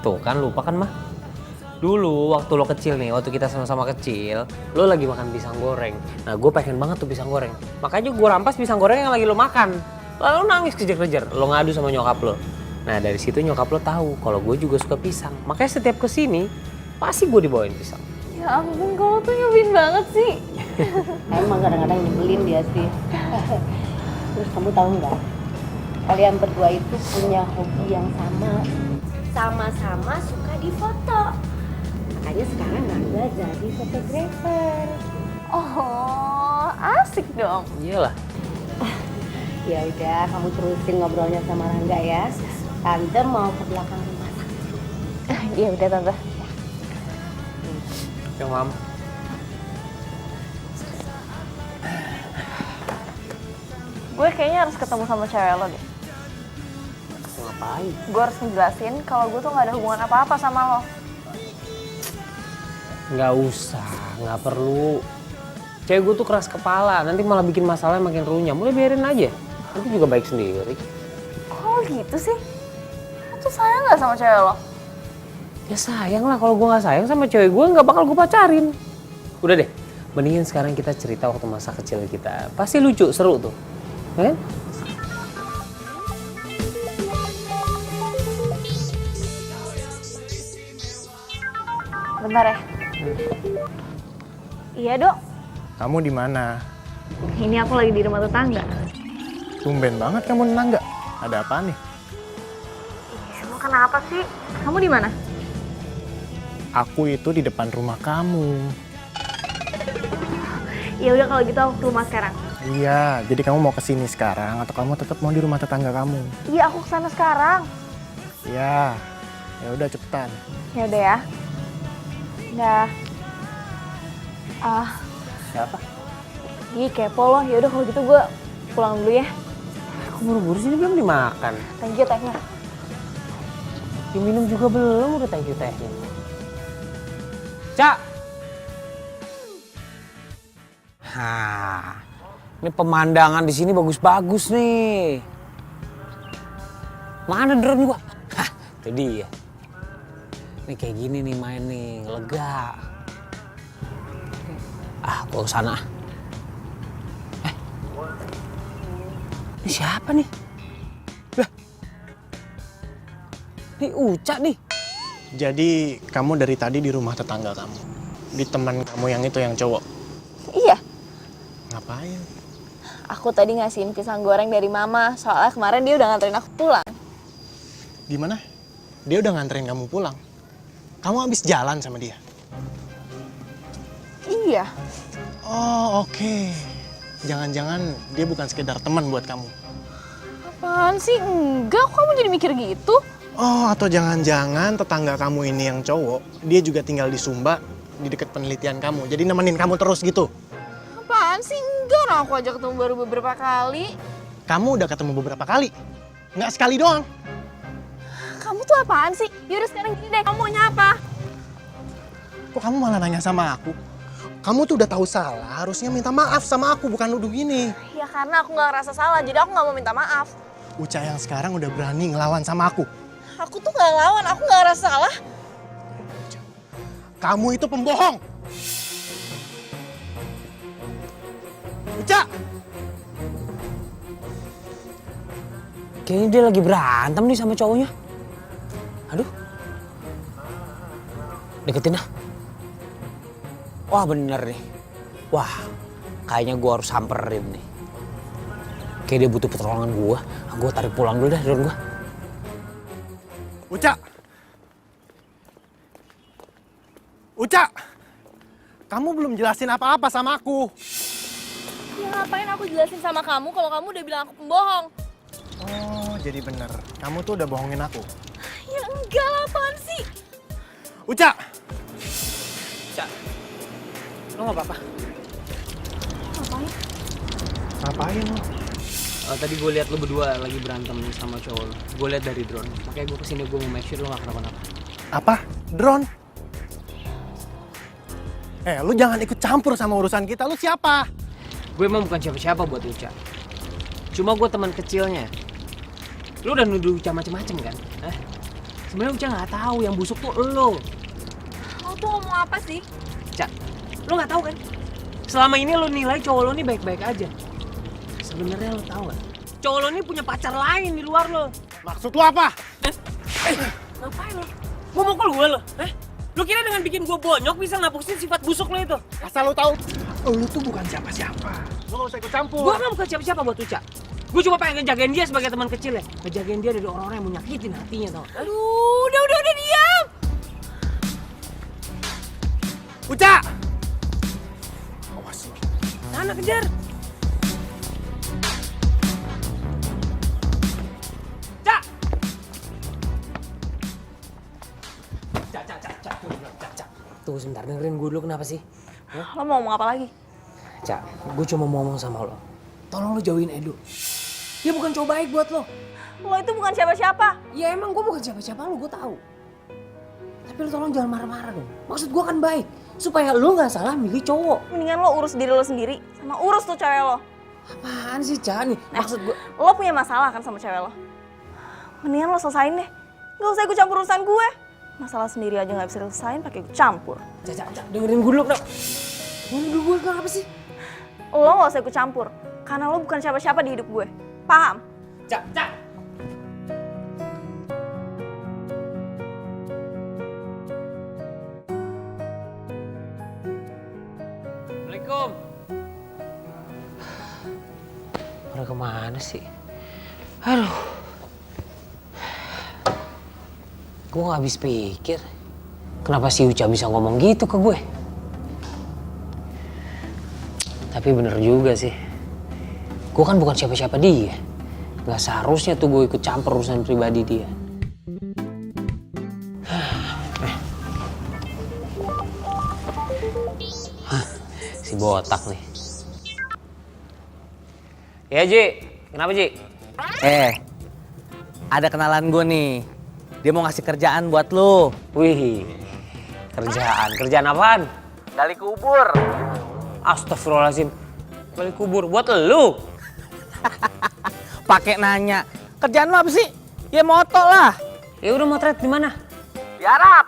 Tuh kan lupa kan mah. Dulu waktu lo kecil nih, waktu kita sama-sama kecil, lo lagi makan pisang goreng. Nah gue pengen banget tuh pisang goreng. Makanya gue rampas pisang goreng yang lagi lo makan. Lalu nangis kejar-kejar, lo ngadu sama nyokap lo. Nah dari situ nyokap lo tahu kalau gue juga suka pisang. Makanya setiap kesini pasti gue dibawain pisang. Ya ampun, kamu tuh nyebelin banget sih. emang kadang-kadang nyebelin dia sih. Terus kamu tahu nggak? Kalian berdua itu punya hobi yang sama. Sama-sama suka difoto. Makanya sekarang Rangga jadi fotografer. Oh, asik dong. Iyalah. Ya udah, kamu terusin ngobrolnya sama Rangga ya. Tante mau ke belakang rumah sakit. Iya udah tante. Ya mam. Gue kayaknya harus ketemu sama cewek lo deh. Ngapain? Gue harus ngejelasin kalau gue tuh gak ada hubungan apa-apa sama lo. Nggak usah, nggak perlu. Cewek gue tuh keras kepala, nanti malah bikin masalah makin runyam. Mulai biarin aja, nanti juga baik sendiri. Kok gitu sih? Lo tuh sayang gak sama cewek lo? Ya sayang lah, kalau gue nggak sayang sama cewek gue nggak bakal gue pacarin. Udah deh, mendingan sekarang kita cerita waktu masa kecil kita. Pasti lucu, seru tuh. Kan? Bentar ya. Iya dok, Kamu di mana? ini aku lagi di rumah tetangga. Tumben banget kamu nenang nggak? Ada apa nih? Emang kenapa sih? Kamu di mana? Aku itu di depan rumah kamu. Ya udah kalau gitu aku ke rumah sekarang. Iya, jadi kamu mau kesini sekarang atau kamu tetap mau di rumah tetangga kamu? Iya aku kesana sekarang. Iya, ya udah cepetan. Ya udah ya. Dah. Siapa? Ih kepo loh. Ya udah kalau gitu gue pulang dulu ya. Aku buru-buru sini belum dimakan. Thank you tehnya. Diminum juga belum, udah thank you tehnya. Cak! Hah, ini pemandangan di sini bagus-bagus nih. Mana drone gua? Hah, itu dia. Nih kayak gini nih main nih, lega. Gua kesana. Ini siapa nih? Lah. Ini Uca nih. Jadi kamu dari tadi di rumah tetangga kamu, di teman kamu yang itu yang cowok. Iya, Ngapain? aku tadi ngasihin pisang goreng dari mama. Soalnya kemarin dia udah nganterin aku pulang. Gimana? Dia udah nganterin kamu pulang? Kamu habis jalan sama dia? Iya. Oh, oke. Jangan-jangan dia bukan sekedar teman buat kamu. Apaan sih? Enggak, kok kamu jadi mikir gitu? Oh, atau jangan-jangan tetangga kamu ini yang cowok, dia juga tinggal di Sumba, di dekat penelitian kamu. Jadi nemenin kamu terus gitu. Apaan sih? Enggak, orang aku aja ketemu baru beberapa kali. Kamu udah ketemu beberapa kali. Nggak sekali doang. Kamu tuh apaan sih? Yaudah sekarang gini deh, kamu maunya apa? Kok kamu malah nanya sama aku? Kamu tuh udah tahu salah, harusnya minta maaf sama aku, bukan nuduh gini. Ya karena aku nggak ngerasa salah, jadi aku nggak mau minta maaf. Uca yang sekarang udah berani ngelawan sama aku. Aku tuh nggak ngelawan, aku nggak ngerasa salah. Kamu itu pembohong. Uca! Kayaknya dia lagi berantem nih sama cowoknya. Aduh. Deketin dah. Wah bener nih. Wah, kayaknya gua harus samperin nih. Kayak dia butuh pertolongan gua. Gua tarik pulang dulu dah dari gua. Uca! Uca! Kamu belum jelasin apa-apa sama aku. Ya ngapain aku jelasin sama kamu kalau kamu udah bilang aku pembohong? Oh, jadi bener. Kamu tuh udah bohongin aku. Ya enggak lah, apaan sih? Uca! Uca, lo gak apa-apa? Ngapain? Ngapain lo? Tadi gue lihat lo berdua lagi berantem sama cowok lo. Gue lihat dari drone. Makanya gue kesini, gue mau make sure lo gak kenapa-napa. Apa? Drone? Lu jangan ikut campur sama urusan kita. Lu siapa? Gue emang bukan siapa-siapa buat Uca. Cuma gue teman kecilnya. Lo udah nuduh Uca macem-macem kan? Sebenarnya Uca nggak tahu yang busuk tuh lo. Lo tuh ngomong apa sih? Uca, lo nggak tahu kan? Selama ini lo nilai cowok lo ini baik-baik aja. Sebenarnya lo tahu nggak? Cowok lo ini punya pacar lain di luar lo. Maksud lo apa? Ngapain lo? Mau mukul gue lo? Lo kira dengan bikin gue bonyok bisa ngapusin sifat busuk lo itu? Asal lo tahu, lo tuh bukan siapa-siapa. Lo gak usah ikut campur. Gue kan bukan siapa-siapa buat Uca. Gue cuma pengen ngejagain dia sebagai teman kecil ya. Ngejagain dia dari orang-orang yang mau nyakitin hatinya, tau. Aduh, udah diam. Uca! Awas lo. Sana kejar. Cak! Cak. Tunggu sebentar, dengerin gue dulu kenapa sih? Lo mau ngomong apa lagi? Cak, gue cuma mau ngomong sama lo. Tolong lo jauhin Edo. Dia bukan cowok baik buat lo. Lo itu bukan siapa-siapa. Ya emang gue bukan siapa-siapa lo, gue tahu. Tapi lo tolong jangan marah-marah dong. Maksud gue kan baik. Supaya lo gak salah milih cowok. Mendingan lo urus diri lo sendiri. Sama urus tuh cewek lo. Apaan sih, Cak nih? Maksud gue... Lo punya masalah kan sama cewek lo? Mendingan lo selesain deh. Gak usah ikut campur urusan gue. Masalah sendiri aja gak bisa selesain pakai ikut campur. Cak, dengerin gue dulu, kenapa? Nuduh gue kenapa sih? Lo gak usah ikut campur. Karena lo bukan siapa-siapa di hidup gue. Paham? Cak. Assalamualaikum. Udah kemana sih? Aduh. Gue gak habis pikir. Kenapa si Uca bisa ngomong gitu ke gue? Tapi bener juga sih. Gue kan bukan siapa-siapa dia. Gak seharusnya tuh gue ikut campur urusan pribadi dia. Si botak nih. Ya Ji, kenapa Ji? Ada kenalan gue nih. Dia mau ngasih kerjaan buat lo. Wih, kerjaan apaan? Gali kubur. Astagfirullahaladzim, gali kubur buat lu? Pakai nanya. Kerjaan lo apa sih? Ya moto lah. Ya udah motret di mana? Di Arab.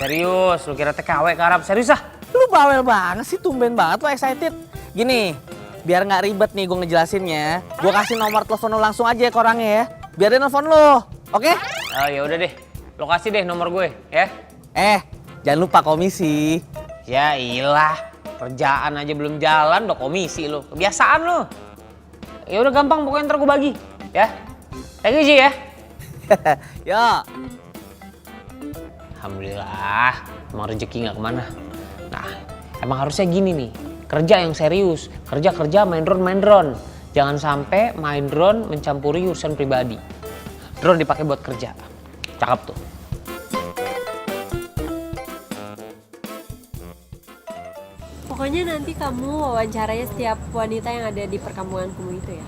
Serius, lu kira TKW ke Arab? Serius ah? Lu bawel banget sih, tumben banget lo excited. Gini, biar nggak ribet nih gue ngejelasinnya, gue kasih nomor telepon lo langsung aja ke orangnya ya. Biar dia nelfon lo, oke? Oh ya udah deh, lo kasih deh nomor gue ya. Jangan lupa komisi. Ya iyalah, kerjaan aja belum jalan udah komisi lo, kebiasaan lo. Ya udah gampang, pokoknya ntar gue bagi ya. Thank you Ji ya. Yo. Alhamdulillah, emang rezeki nggak kemana. Nah, emang harusnya gini nih, kerja yang serius, kerja main drone. Jangan sampai main drone mencampuri urusan pribadi. Drone dipakai buat kerja, cakep tuh. Pokoknya nanti kamu wawancaranya setiap wanita yang ada di perkampungan kamu itu ya.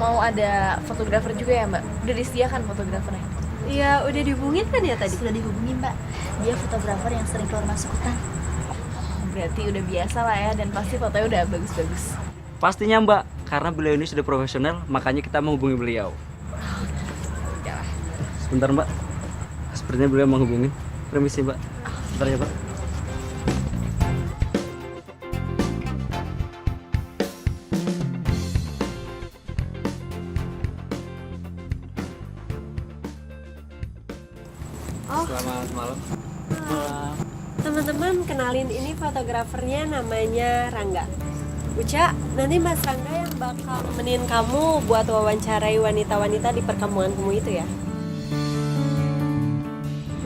Mau ada fotografer juga ya Mbak? Udah disediakan fotografernya? Iya, udah dihubungin kan ya tadi? Sudah dihubungi Mbak. Dia fotografer yang sering keluar masuk hutan. Berarti udah biasa lah ya, dan pasti fotonya udah bagus-bagus. Pastinya Mbak, karena beliau ini sudah profesional, makanya kita menghubungi beliau. Sebentar Mbak, sepertinya beliau menghubungi. Permisi Mbak, sebentar ya Pak. Selamat malam. Teman-teman kenalin, ini fotografernya namanya Rangga. Uca, nanti Mas Rangga yang bakal nemenin kamu buat wawancarai wanita-wanita di perkampungan kamu itu ya.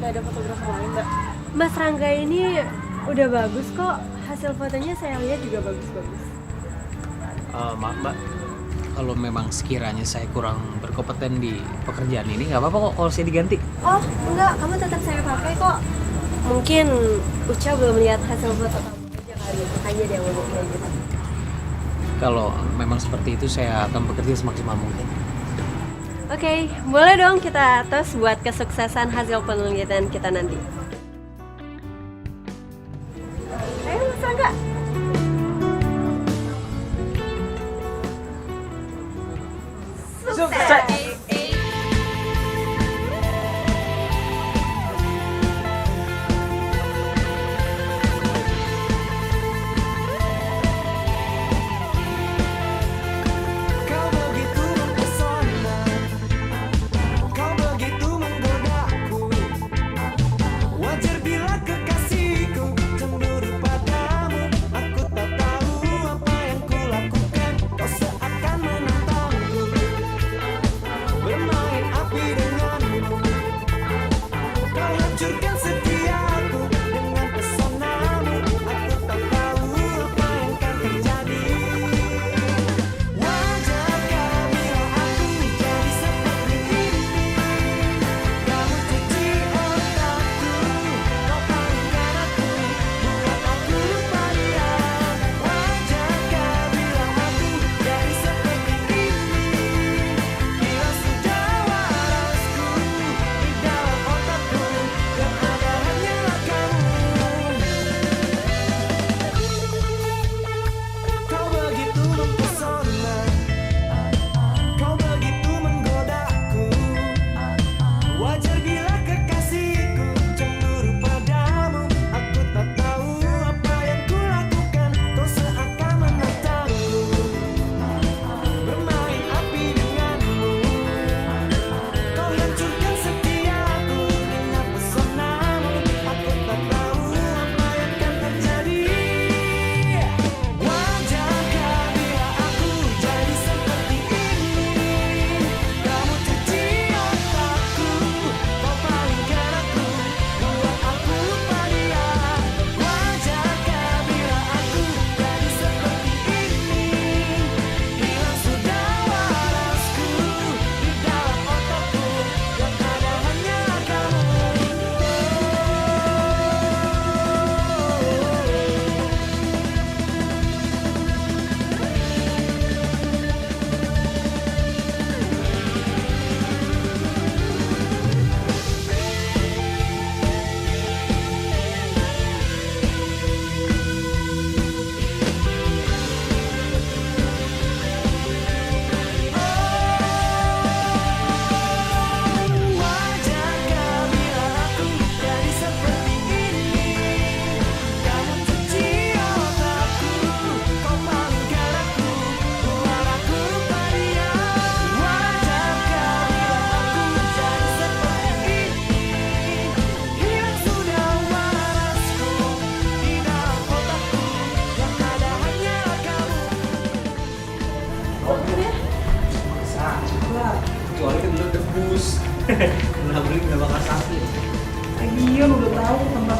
Udah ada fotografer lain Mbak. Mas Rangga ini udah bagus kok, hasil fotonya saya lihat juga bagus-bagus. Maaf Mbak, kalau memang sekiranya saya kurang berkompeten di pekerjaan ini, nggak apa-apa kok kalau saya diganti. Oh enggak, kamu tetap saya pakai kok. Mungkin Uca belum lihat hasil foto kamu aja kali, makanya dia ngomong kayak gitu. Kalau memang seperti itu, saya akan bekerja semaksimal mungkin. Oke, boleh dong kita tos buat kesuksesan hasil penelitian kita nanti. Ayo Mas Rangga. Sukses! Kau begitu mempesona, kau begitu menggodaku.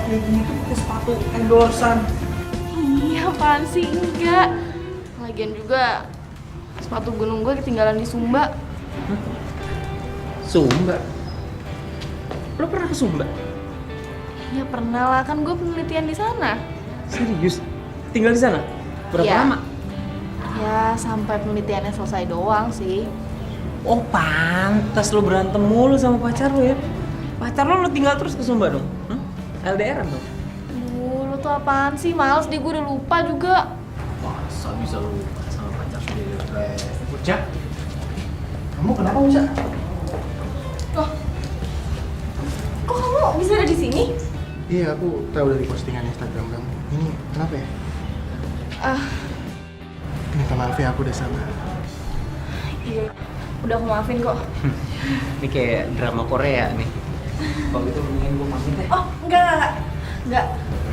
kayak gitu pakai sepatu endorsan. Iya, apaan sih? Enggak. Lagian juga sepatu gunung gue ketinggalan di Sumba. Sumba? Lo pernah ke Sumba? Ya pernah lah, kan gue penelitian di sana. Serius? Tinggal di sana? Berapa Iya. lama? Ya sampai penelitiannya selesai doang sih. Oh pantas lo berantem mulu sama pacar lo ya. Pacar lo tinggal terus ke Sumba dong? LDR dong? Duh, lo tuh apaan sih? Males deh, gue udah lupa juga. Masa bisa lupa sama pacar sendiri? Uca, kamu kenapa Uca? Loh, kok kamu bisa ada di sini? Iya, aku tahu dari postingan Instagram kamu. Ini kenapa ya? Minta maaf ya, aku udah salah. Iya, udah aku maafin kok. Ini kayak drama Korea nih. Kalau gitu mendingan gue maafin deh. Oh, enggak.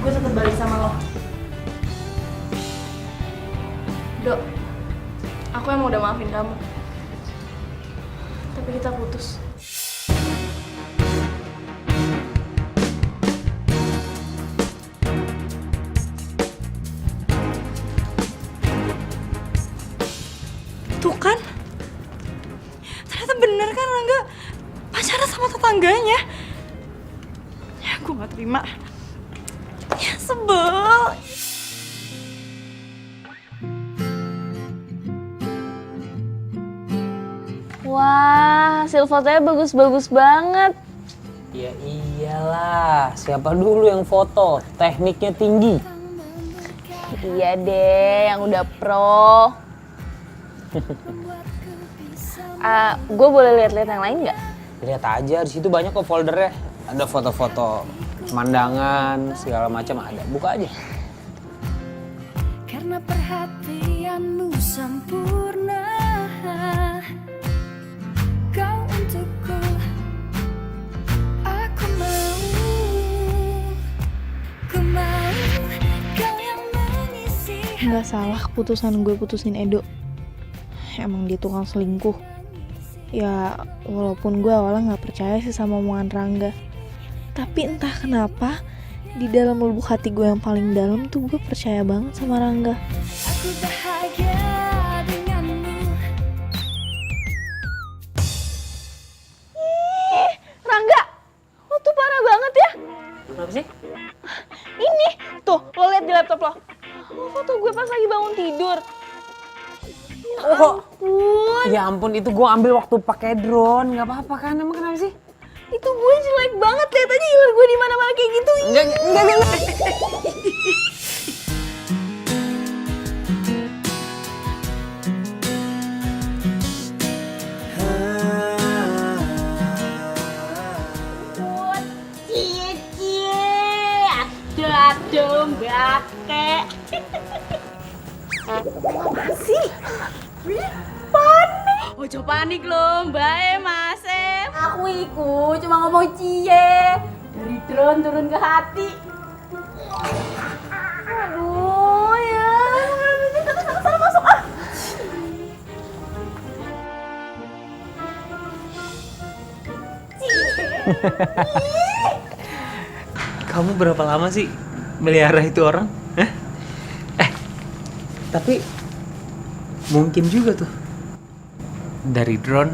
Gue tetap balik sama lo. Dok, aku emang udah maafin kamu. Tapi kita putus. Tuh kan? Ternyata bener kan Rangga pacaran sama tetangganya. Ya, gue gak terima. Ya, sebel. Wah, hasil fotonya bagus-bagus banget. Ya iyalah, siapa dulu yang foto? Tekniknya tinggi. Iya deh, yang udah pro. Gue boleh lihat-lihat yang lain nggak? Lihat aja, di situ banyak kok foldernya. Ada foto-foto pemandangan, segala macam ada. Buka aja. Karena perhatianmu sempurna, kau untukku, aku mau kau yang mengisi. Nggak salah keputusan gue putusin Edo. Emang dia tukang selingkuh. Ya, walaupun gue awalnya nggak percaya sih sama omongan Rangga. Tapi entah kenapa, di dalam lubuk hati gue yang paling dalam tuh gue percaya banget sama Rangga. Aku bahagia denganmu. Rangga, lo tuh parah banget ya. Kenapa sih? Ini, tuh, lo lihat di laptop lo. Lo foto gue pas lagi bangun tidur. Oh, ya ampun, itu gue ambil waktu pakai drone. Nggak apa-apa kan? Emang kenapa sih? Itu gue jelek banget, lihat aja iler gue di mana-mana kayak gitu. Enggak. Aduh, mbak kek. Apa sih? Panik. Ojo panik loh, Mbak Mas. Aku iku cuma ngomong cie. Dari drone turun ke hati. Aduh ya. Sana masuk ah. Kamu berapa lama sih melihara itu orang? Hah? Tapi mungkin juga tuh dari drone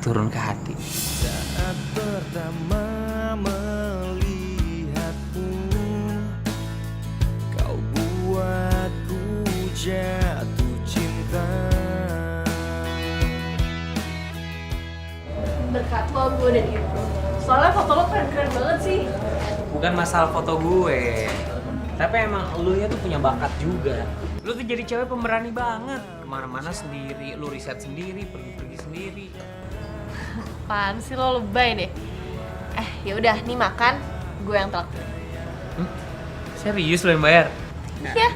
turun ke hati. Saat pertama melihatmu, kau buatku jatuh cinta. Berkat lo gue udah di-improve. Soalnya foto lo keren-keren banget sih. Bukan masalah foto gue, tapi emang lu ya tuh punya bakat juga. Lu tuh jadi cewek pemberani banget, kemana-mana sendiri, lu riset sendiri, pergi-pergi sendiri. Apaan sih lo, lebay deh. Ya udah, nih makan, gue yang traktir. Serius lo yang bayar? Ya,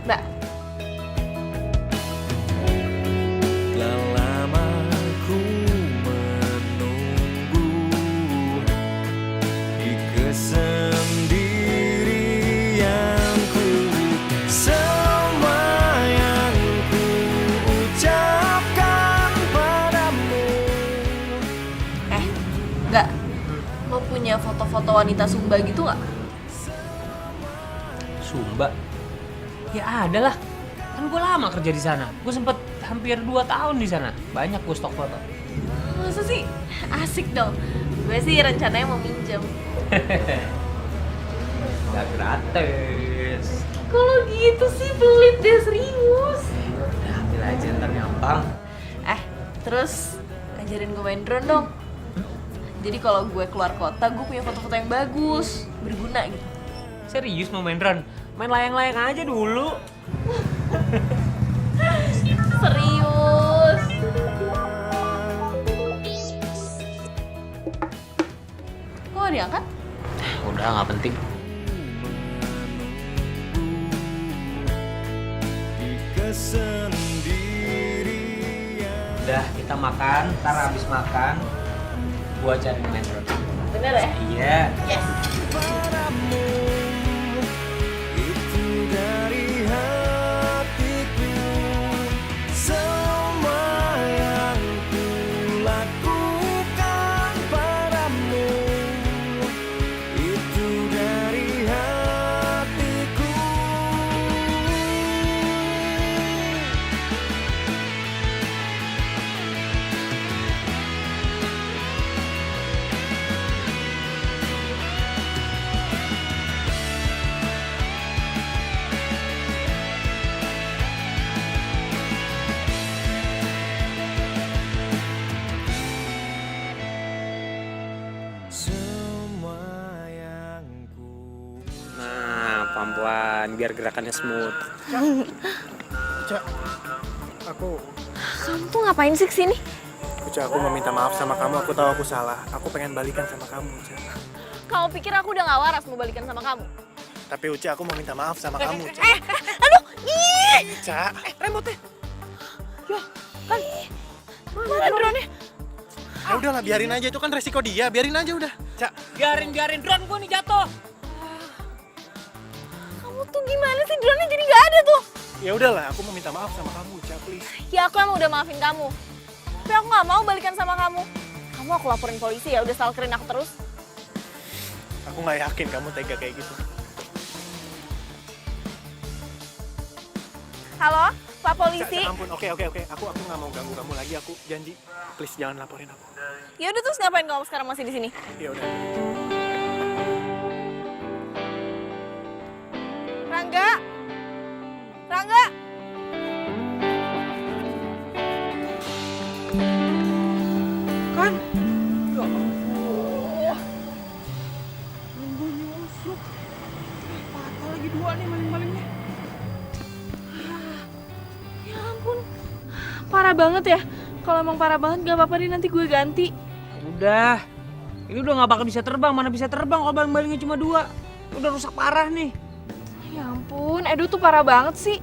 Mbak. Telah lama ku menunggu di kesendirianku. Semua yang ku ucapkan padamu. Enggak. Lo punya foto-foto wanita Sumba gitu nggak? Sumba? Ya ada lah. Kan gue lama kerja di sana. Gue sempet hampir 2 tahun di sana. Banyak gue stok foto. Masa sih? Asik dong. Gue sih rencananya mau minjem. Gak gratis. Kalau gitu sih pelit deh, serius. Udah ambil aja ntar gampang. Terus ajarin gue main drone dong. Jadi kalau gue keluar kota, gue punya foto-foto yang bagus, berguna gitu. Serius mau main drone? Main layang-layang aja dulu. Serius. Kok gak diangkat? Udah nggak penting. Udah kita makan, ntar habis makan gua cari main drone. Bener ya? Iya. Yes. Itu dari hatiku, semua yang ku lakukan padamu. Itu dari hatiku. Nah, pelan-pelan biar gerakannya smooth. Cak, aku Kamu tuh ngapain sih kesini? Uca, aku mau minta maaf sama kamu. Aku tahu aku salah. Aku pengen balikan sama kamu, Uca. Kamu pikir aku udah gak waras mau balikan sama kamu? Tapi Uca, aku mau minta maaf sama kamu, Uca. Aduh, ih! Uca. Remote-nya. Ya, kan. Mana drone-nya? Ya udahlah, biarin aja, itu kan resiko dia. Biarin aja udah. Cak, Biarin drone gua nih jatuh. Kamu tuh gimana sih, drone-nya jadi gak ada tuh? ya udahlah, aku mau minta maaf sama kamu, Uca, please. Ya aku emang udah maafin kamu. Tapi aku gak mau balikan sama kamu. Kamu aku laporin polisi ya, udah stalkerin aku terus. Aku nggak yakin kamu tega kayak gitu. Halo, Pak Polisi. Cak, ampun, oke. Aku nggak mau ganggu kamu lagi. Aku janji, please jangan laporin aku. Ya udah terus ngapain kamu sekarang masih di sini? Ya udah. Rangga. Rangga. Kan? Ya Allah. Nunggu nyusuk. Patah lagi 2 nih maling-malingnya. Ya ampun. Parah banget ya. Kalau emang parah banget gak apa-apa deh, nanti gue ganti. Udah. Ini udah nggak bakal bisa terbang. Mana bisa terbang kalau baling-balingnya cuma 2. Udah rusak parah nih. Ya ampun, Edo tuh parah banget sih.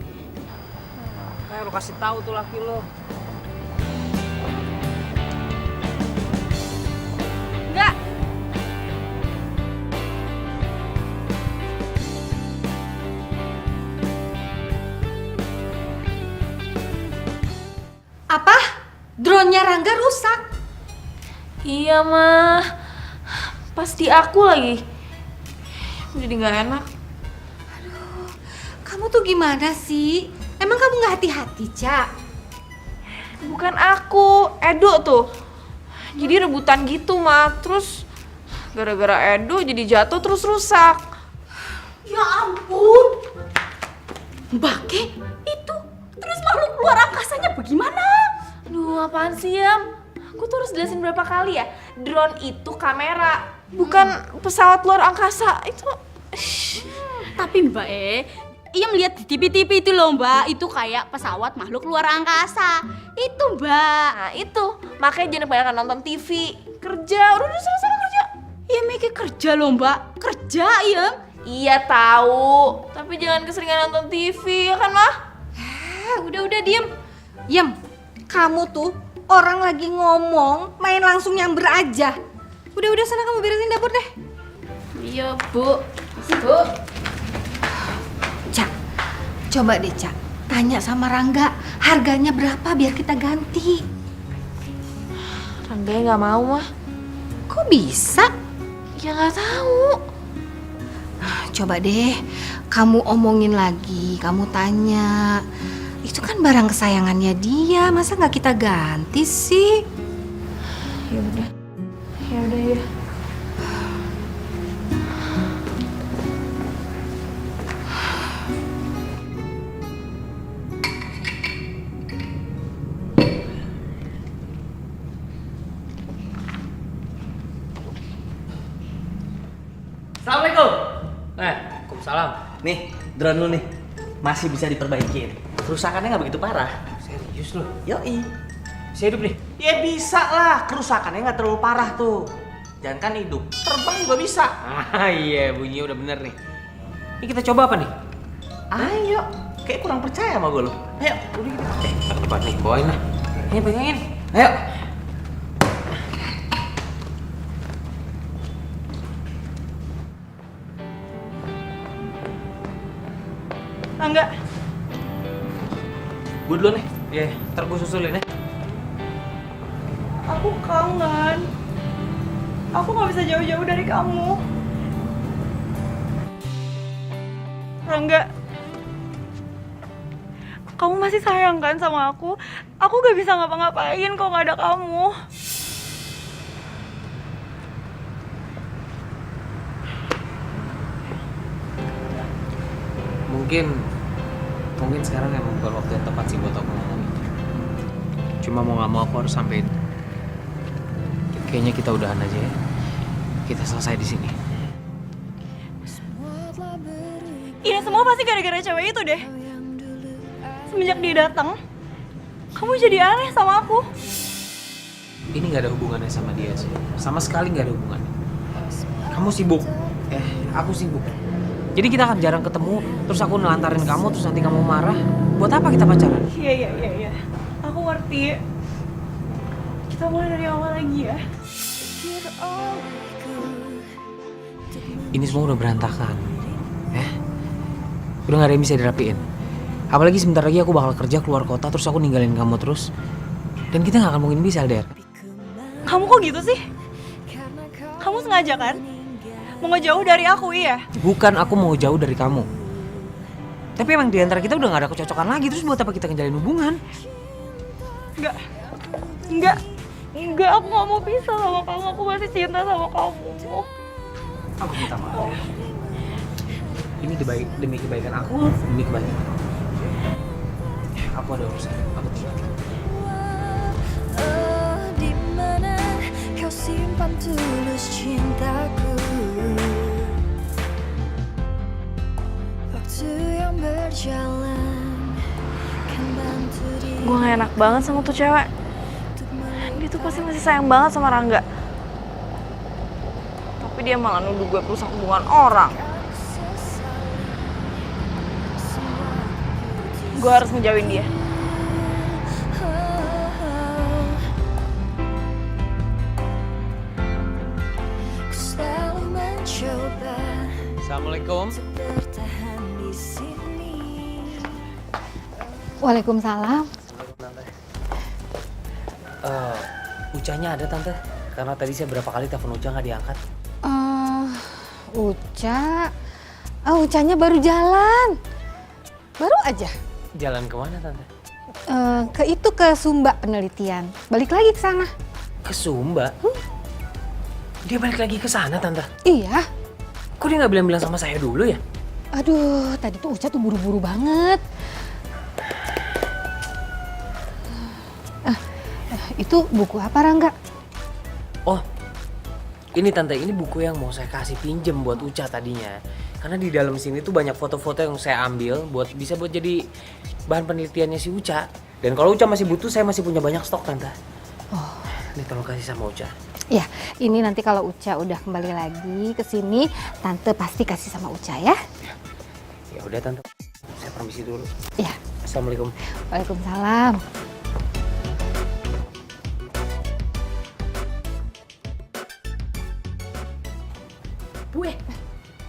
Kayak lu kasih tahu tuh laki lo. Enggak. Apa? Drone-nya Rangga rusak? Iya mah. Pas di aku lagi. Jadi gak enak. Kamu tuh gimana sih? Emang kamu nggak hati-hati, Cak? Bukan aku, Edo tuh. Jadi rebutan gitu mah. Terus gara-gara Edo jadi jatuh terus rusak. Ya ampun. Mbak Ke, itu terus makhluk luar angkasanya bagaimana? Aduh, apaan sih, Yam? Aku tuh harus jelasin berapa kali ya. Drone itu kamera, bukan pesawat luar angkasa. Itu Tapi Mbak iya melihat di TV-TV itu loh Mbak, itu kayak pesawat makhluk luar angkasa. Itu Mbak. Nah itu, makanya jangan kebanyakan nonton TV. Kerja, udah sana kerja. Iya Miki kerja loh Mbak, kerja iya. Iya tahu, tapi jangan keseringan nonton TV ya kan mah? Udah diem. Yem, kamu tuh orang lagi ngomong, main langsung nyamber aja. Udah sana kamu beresin dapur deh. Iya Bu. Bu. Cak, coba deh Cak, tanya sama Rangga, harganya berapa biar kita ganti. Rangga nggak mau mah. Kok bisa? Ya nggak tahu. Coba deh, kamu omongin lagi, kamu tanya. Itu kan barang kesayangannya dia, masa nggak kita ganti sih? Ya udah ya. Assalamualaikum. Waalaikumsalam. Nih, drone lu nih. Masih bisa diperbaikin. Kerusakannya nggak begitu parah. Serius lu? Yoi. Bisa hidup nih? Ya bisa lah, kerusakannya nggak terlalu parah tuh. Jangan kan hidup, terbang juga bisa. Ah iya, bunyinya udah bener nih. Ini kita coba apa nih? Ayo, kayak kurang percaya sama gue lo. Ayo, udah kita pakai. Aku depan nih, bawain lah. Ini pegangin. Ayo. Rangga, Gue dulu nih. Iya, ntar gue susulin ya. aku kangen. Aku nggak bisa jauh-jauh dari kamu. Rangga, kamu masih sayang kan sama aku? Aku gak bisa ngapa-ngapain kalau nggak ada kamu. Mungkin sekarang emang bukan waktu yang tepat sih buat aku ngomong. Cuma mau nggak mau aku harus sampein. Kayaknya kita udahan aja ya. Kita selesai di sini. Ini semua pasti gara-gara cewek itu deh. Semenjak dia datang, kamu jadi aneh sama aku. Ini nggak ada hubungannya sama dia sih. Sama sekali nggak ada hubungannya. Kamu sibuk. Aku sibuk. Jadi kita akan jarang ketemu. Terus aku nelantarin kamu. Terus nanti kamu marah. Buat apa kita pacaran? Iya. Aku ngerti. Kita mulai dari awal lagi ya. Ini semua udah berantakan. Udah gak ada yang bisa dirapiin. Apalagi sebentar lagi aku bakal kerja keluar kota. Terus aku ninggalin kamu terus. Dan kita gak akan mungkin bisa, Der. Kamu kok gitu sih? Kamu sengaja kan? Mau ngejauh dari aku, iya? Bukan aku mau jauh dari kamu. Tapi emang diantara kita udah gak ada kecocokan lagi. Terus buat apa kita ngejalin hubungan? Enggak, aku gak mau pisah sama kamu. Aku masih cinta sama kamu. Aku minta maaf. Ini demi kebaikan aku, demi kebaikan kamu. Aku ada urusan, aku tinggal. Oh, di mana kau simpan tulus cintaku? Waktu yang berjalan kan bantu diri. Gue gak enak banget sama tuh cewek. Dia tuh pasti masih sayang banget sama Rangga. Tapi dia malah nuduh gue perusak hubungan orang. Gue harus ngejauhin dia. Ku selalu mencoba Assalamualaikum. bertahan di sini. Waalaikumsalam. Ucanya ada tante. Karena tadi saya berapa kali telepon Uca nggak diangkat. Ucanya baru jalan. Baru aja. Jalan kemana tante? Ke Sumba penelitian. Balik lagi ke sana. Ke Sumba? Dia balik lagi ke sana tante? Iya. Kok dia nggak bilang-bilang sama saya dulu ya? Aduh, tadi tuh Uca tuh buru-buru banget. Itu buku apa, Rangga? Oh, ini tante, ini buku yang mau saya kasih pinjem buat Uca tadinya. Karena di dalam sini tuh banyak foto-foto yang saya ambil bisa buat jadi bahan penelitiannya si Uca. Dan kalau Uca masih butuh, saya masih punya banyak stok tante. Oh, ini tolong kasih sama Uca. Ya, ini nanti kalau Uca udah kembali lagi ke sini, tante pasti kasih sama Uca ya. Ya udah tante, saya permisi dulu. Ya. Assalamualaikum. Waalaikumsalam.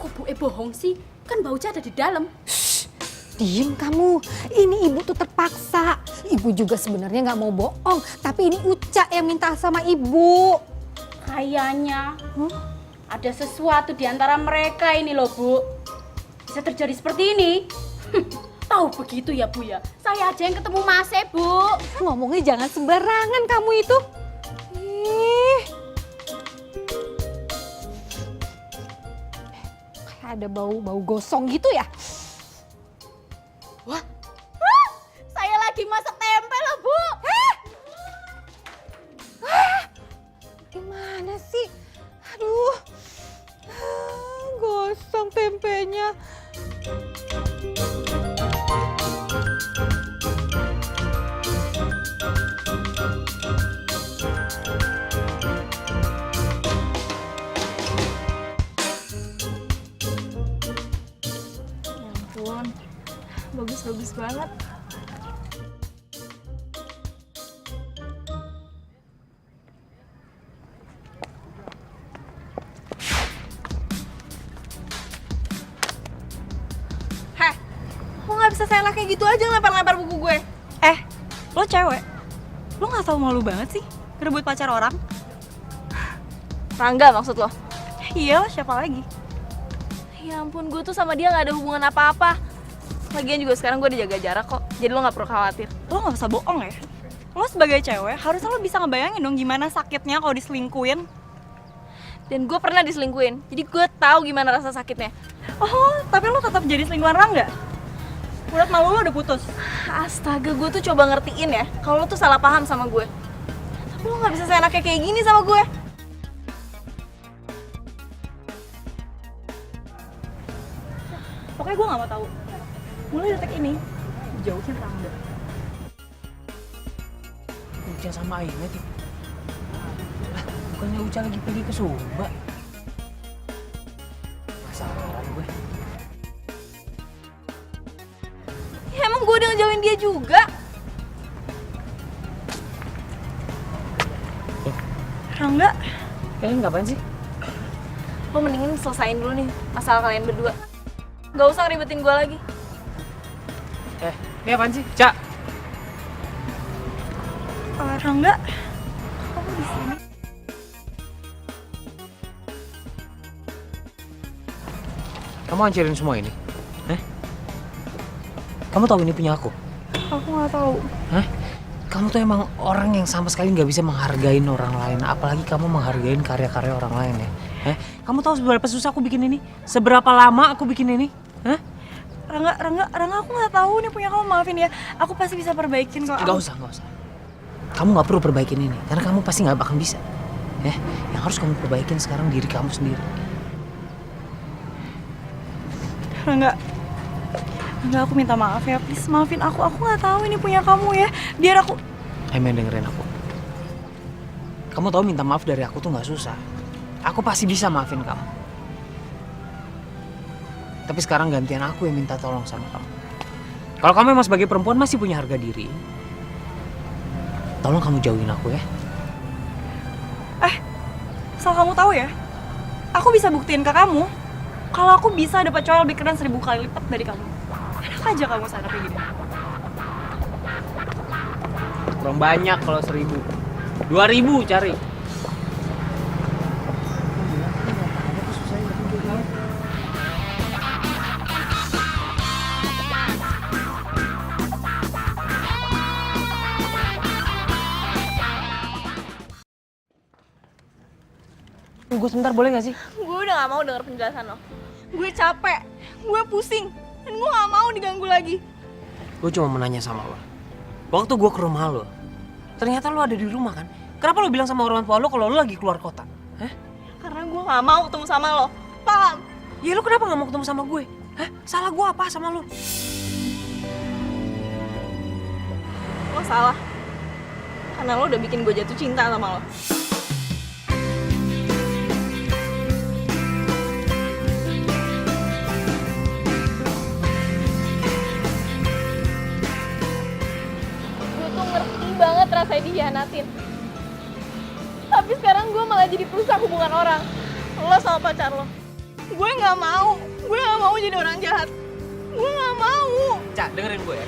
Kok Bu bohong sih? Kan Mbak Uca ada di dalam. Diem kamu, ini ibu tuh terpaksa. Ibu juga sebenarnya nggak mau bohong, tapi ini Uca yang minta sama ibu. Kayaknya ada sesuatu di antara mereka ini loh, Bu. bisa terjadi seperti ini? Tahu begitu ya Bu ya? Saya aja yang ketemu Mas Bu. Ngomongnya jangan sembarangan kamu itu. Ih. Kayak ada bau gosong gitu ya. Wah, saya lagi masak tempe loh Bu. Gimana sih? Aduh, gosong tempenya. Ya ampun, bagus banget. Heh, kok nggak bisa seenak kayak gitu aja ngelempar-lempar buku gue? Lo cewek, lo nggak tahu malu banget sih ngerebut pacar orang? Rangga maksud lo? Iya, siapa lagi? Ya ampun, gue tuh sama dia nggak ada hubungan apa-apa. Lagian juga sekarang gue udah jaga jarak kok, jadi lo nggak perlu khawatir. Lo nggak usah bohong ya. Lo sebagai cewek harusnya lo bisa ngebayangin dong gimana sakitnya kalau diselingkuin. Dan gue pernah diselingkuin, jadi gue tahu gimana rasa sakitnya. Oh, tapi lo tetap jadi selingkuhan Rangga? Urat malu lo udah putus. Astaga, gue tuh coba ngertiin ya kalau lo tuh salah paham sama gue. Tapi lo nggak bisa seenaknya kayak gini sama gue. Pokoknya gue gak mau tahu. Mulai detik ini, jauhin Rangga. Uca sama Aina tuh. Lah, bukannya Uca lagi pergi ke Sumba? Penasaran gue. Ya emang gue udah ngejauhin dia juga. Rangga, Kalian ngapain sih? Lo mendingin selesain dulu nih masalah kalian berdua. Gak usah ribetin gue lagi. Ini apaan sih? Cak! Rangga, kamu di sini? Kamu hancurin semua ini? Kamu tahu ini punya aku? Aku nggak tahu. Kamu tuh emang orang yang sama sekali nggak bisa menghargain orang lain. Apalagi kamu menghargain karya-karya orang lain ya. Kamu tahu seberapa susah aku bikin ini? Seberapa lama aku bikin ini? Rangga, aku nggak tahu nih punya kamu, maafin ya. Aku pasti bisa perbaikin kok. Nggak usah. Kamu nggak perlu perbaikin ini, karena kamu pasti nggak bakal bisa. Yang harus kamu perbaikin sekarang diri kamu sendiri. Rangga, aku minta maaf ya, please maafin aku. Aku nggak tahu ini punya kamu ya. Biar aku. Ayo dengerin aku. Kamu tahu minta maaf dari aku tuh nggak susah. Aku pasti bisa maafin kamu. Tapi sekarang gantian aku yang minta tolong sama kamu. Kalau kamu emang sebagai perempuan masih punya harga diri, tolong kamu jauhin aku ya. Asal kamu tahu ya, aku bisa buktiin ke kamu kalau aku bisa dapat cowok lebih keren 1000 kali lipat dari kamu. Enak aja kamu sana kayak gini. Kurang banyak kalau 1000. 2000 cari. Tunggu sebentar boleh gak sih? Gue udah gak mau denger penjelasan lo. Gue capek, gue pusing, dan gue gak mau diganggu lagi. Gue cuma menanya sama lo. Waktu gue ke rumah lo, ternyata lo ada di rumah kan? Kenapa lo bilang sama orang tua lo kalau lo lagi keluar kota? Karena gue gak mau ketemu sama lo, paham? Ya lo kenapa gak mau ketemu sama gue? Salah gue apa sama lo? Lo salah. Karena lo udah bikin gue jatuh cinta sama lo. Banget rasanya dihianatin. Tapi sekarang gue malah jadi perusak hubungan orang. Lo sama pacar lo. Gue gak mau jadi orang jahat. Gue gak mau. Cak, dengerin gue ya.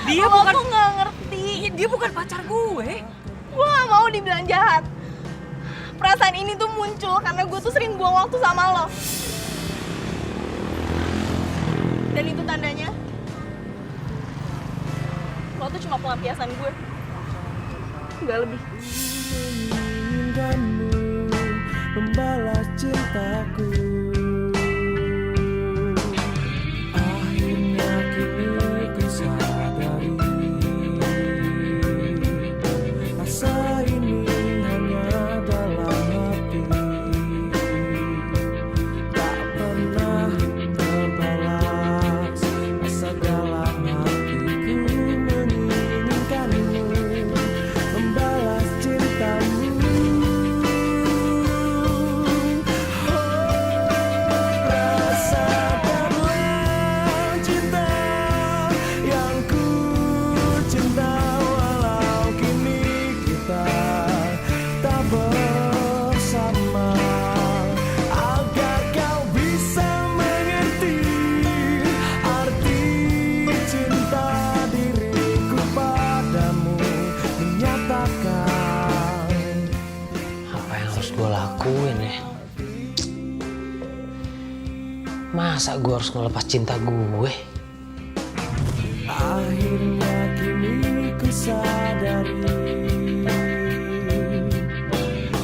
Dia bukan tuh gak ngerti. Dia bukan pacar gue. Gue gak mau dibilang jahat. Perasaan ini tuh muncul karena gue tuh sering buang waktu sama lo. Dan itu tandanya lo tuh cuma pelampiasan gue. Gak lebih. Menginginkanmu membalas cintaku. Akhirnya kini ku sadari rasa ini hanya dalam hati, tak pernah terbalas. Rasa dalam hatiku menginginkanmu membalas cintamu. Rasakanlah cinta yang ku cinta, walau kini kita tak bersama. Agar kau bisa mengerti arti cinta diriku padamu, menyatakan. Apa yang harus gue lakuin ya? Masa gue harus ngelepas cinta gue? Akhirnya kini ku sadari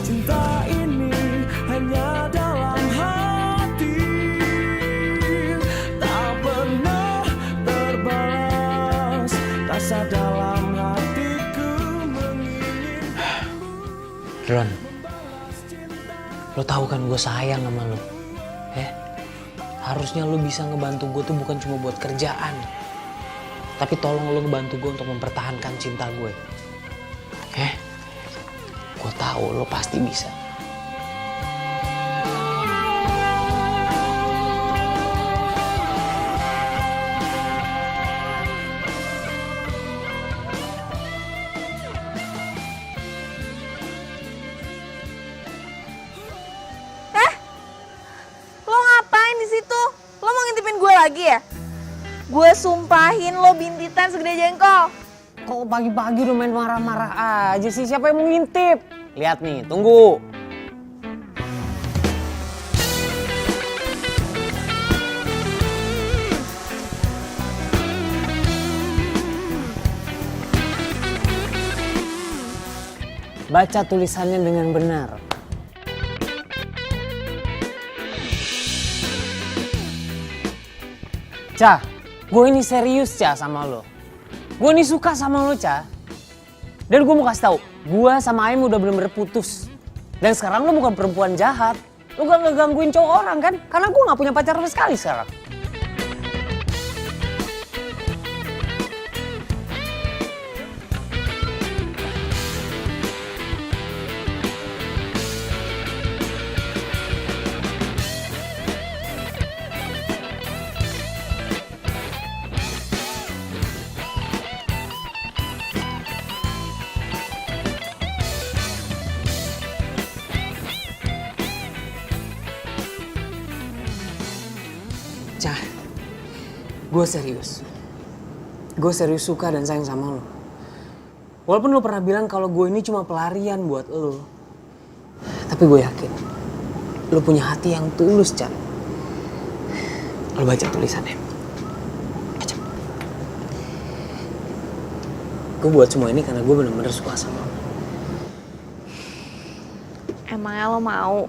cinta ini hanya dalam hati, tak pernah terbalas. Rasa dalam hatiku menginginkanmu. Ron, lo tahu kan gue sayang sama lo, harusnya lo bisa ngebantu gue tuh bukan cuma buat kerjaan, tapi tolong lo ngebantu gue untuk mempertahankan cinta gue. Gue tahu lo pasti bisa. Lo ngapain di situ? Lo mau ngintipin gue lagi ya? Gue sumpahin lo bintitan segede jengkol. Kok pagi-pagi udah main marah-marah aja sih? Siapa yang mau ngintip? Lihat nih, tunggu. Baca tulisannya dengan benar. Cah, gue ini serius Cah sama lo. Gue ini suka sama lo Cah. Dan gue mau kasih tahu, gue sama Aim udah bener-bener putus. Dan sekarang lo bukan perempuan jahat. Lo gak ngegangguin cowok orang kan? Karena gue gak punya pacar sama sekali sekarang. Cah, gue serius. Gue serius suka dan sayang sama lo. Walaupun lo pernah bilang kalau gue ini cuma pelarian buat lo. Tapi gue yakin, lo punya hati yang tulus, Cah. Lo baca tulisannya. Baca. Gue buat semua ini karena gue bener-bener suka sama lo. Emangnya lo mau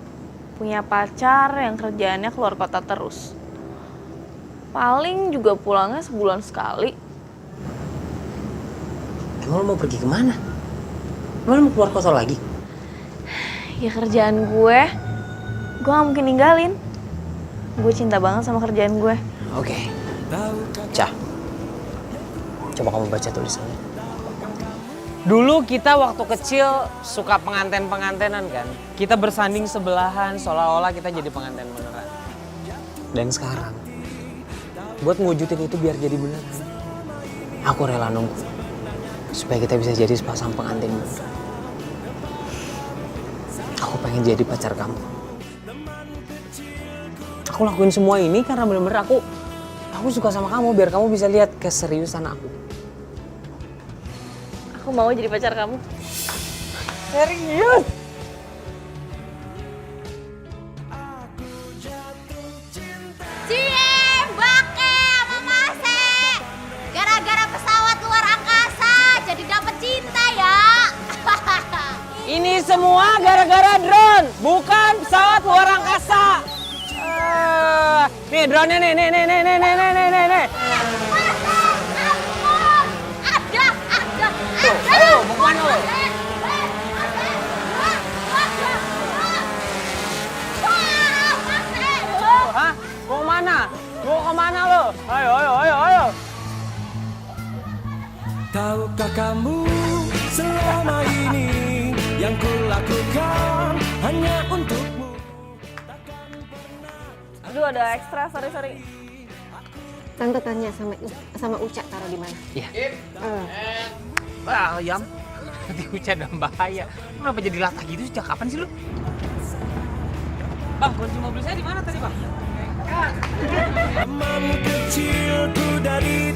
punya pacar yang kerjaannya keluar kota terus? Paling juga pulangnya sebulan sekali. Emang lo mau pergi kemana? Emang lo mau keluar kota lagi? Ya kerjaan gue gak mungkin ninggalin. Gue cinta banget sama kerjaan gue. Oke. Cah, coba kamu baca tulisannya. Dulu kita waktu kecil suka penganten-pengantenan kan? Kita bersanding sebelahan seolah-olah kita jadi pengantin beneran. Dan sekarang, buat ngewujudin itu biar jadi beneran, aku rela nunggu supaya kita bisa jadi sepasang pengantin beneran. Aku pengen jadi pacar kamu. Aku lakuin semua ini karena bener-bener aku suka sama kamu biar kamu bisa lihat keseriusan aku. Aku mau jadi pacar kamu. Serius? Cie, bake sama drone-nya nih. Ayo, mau kemana lo? Hah? Mau kemana? Mau kemana lo? Ayo. Tahukah kamu selama ini yang kulakukan hanya untukmu. Aduh, ada ekstra, sorry. Tante tanya sama Uca taruh di mana? Iya. Ayam. Nanti Uca dalam bahaya. Kenapa jadi latah gitu? Sejak kapan sih lu? Bang, kunci mobil saya di mana tadi, Bang? Teman kecilku dari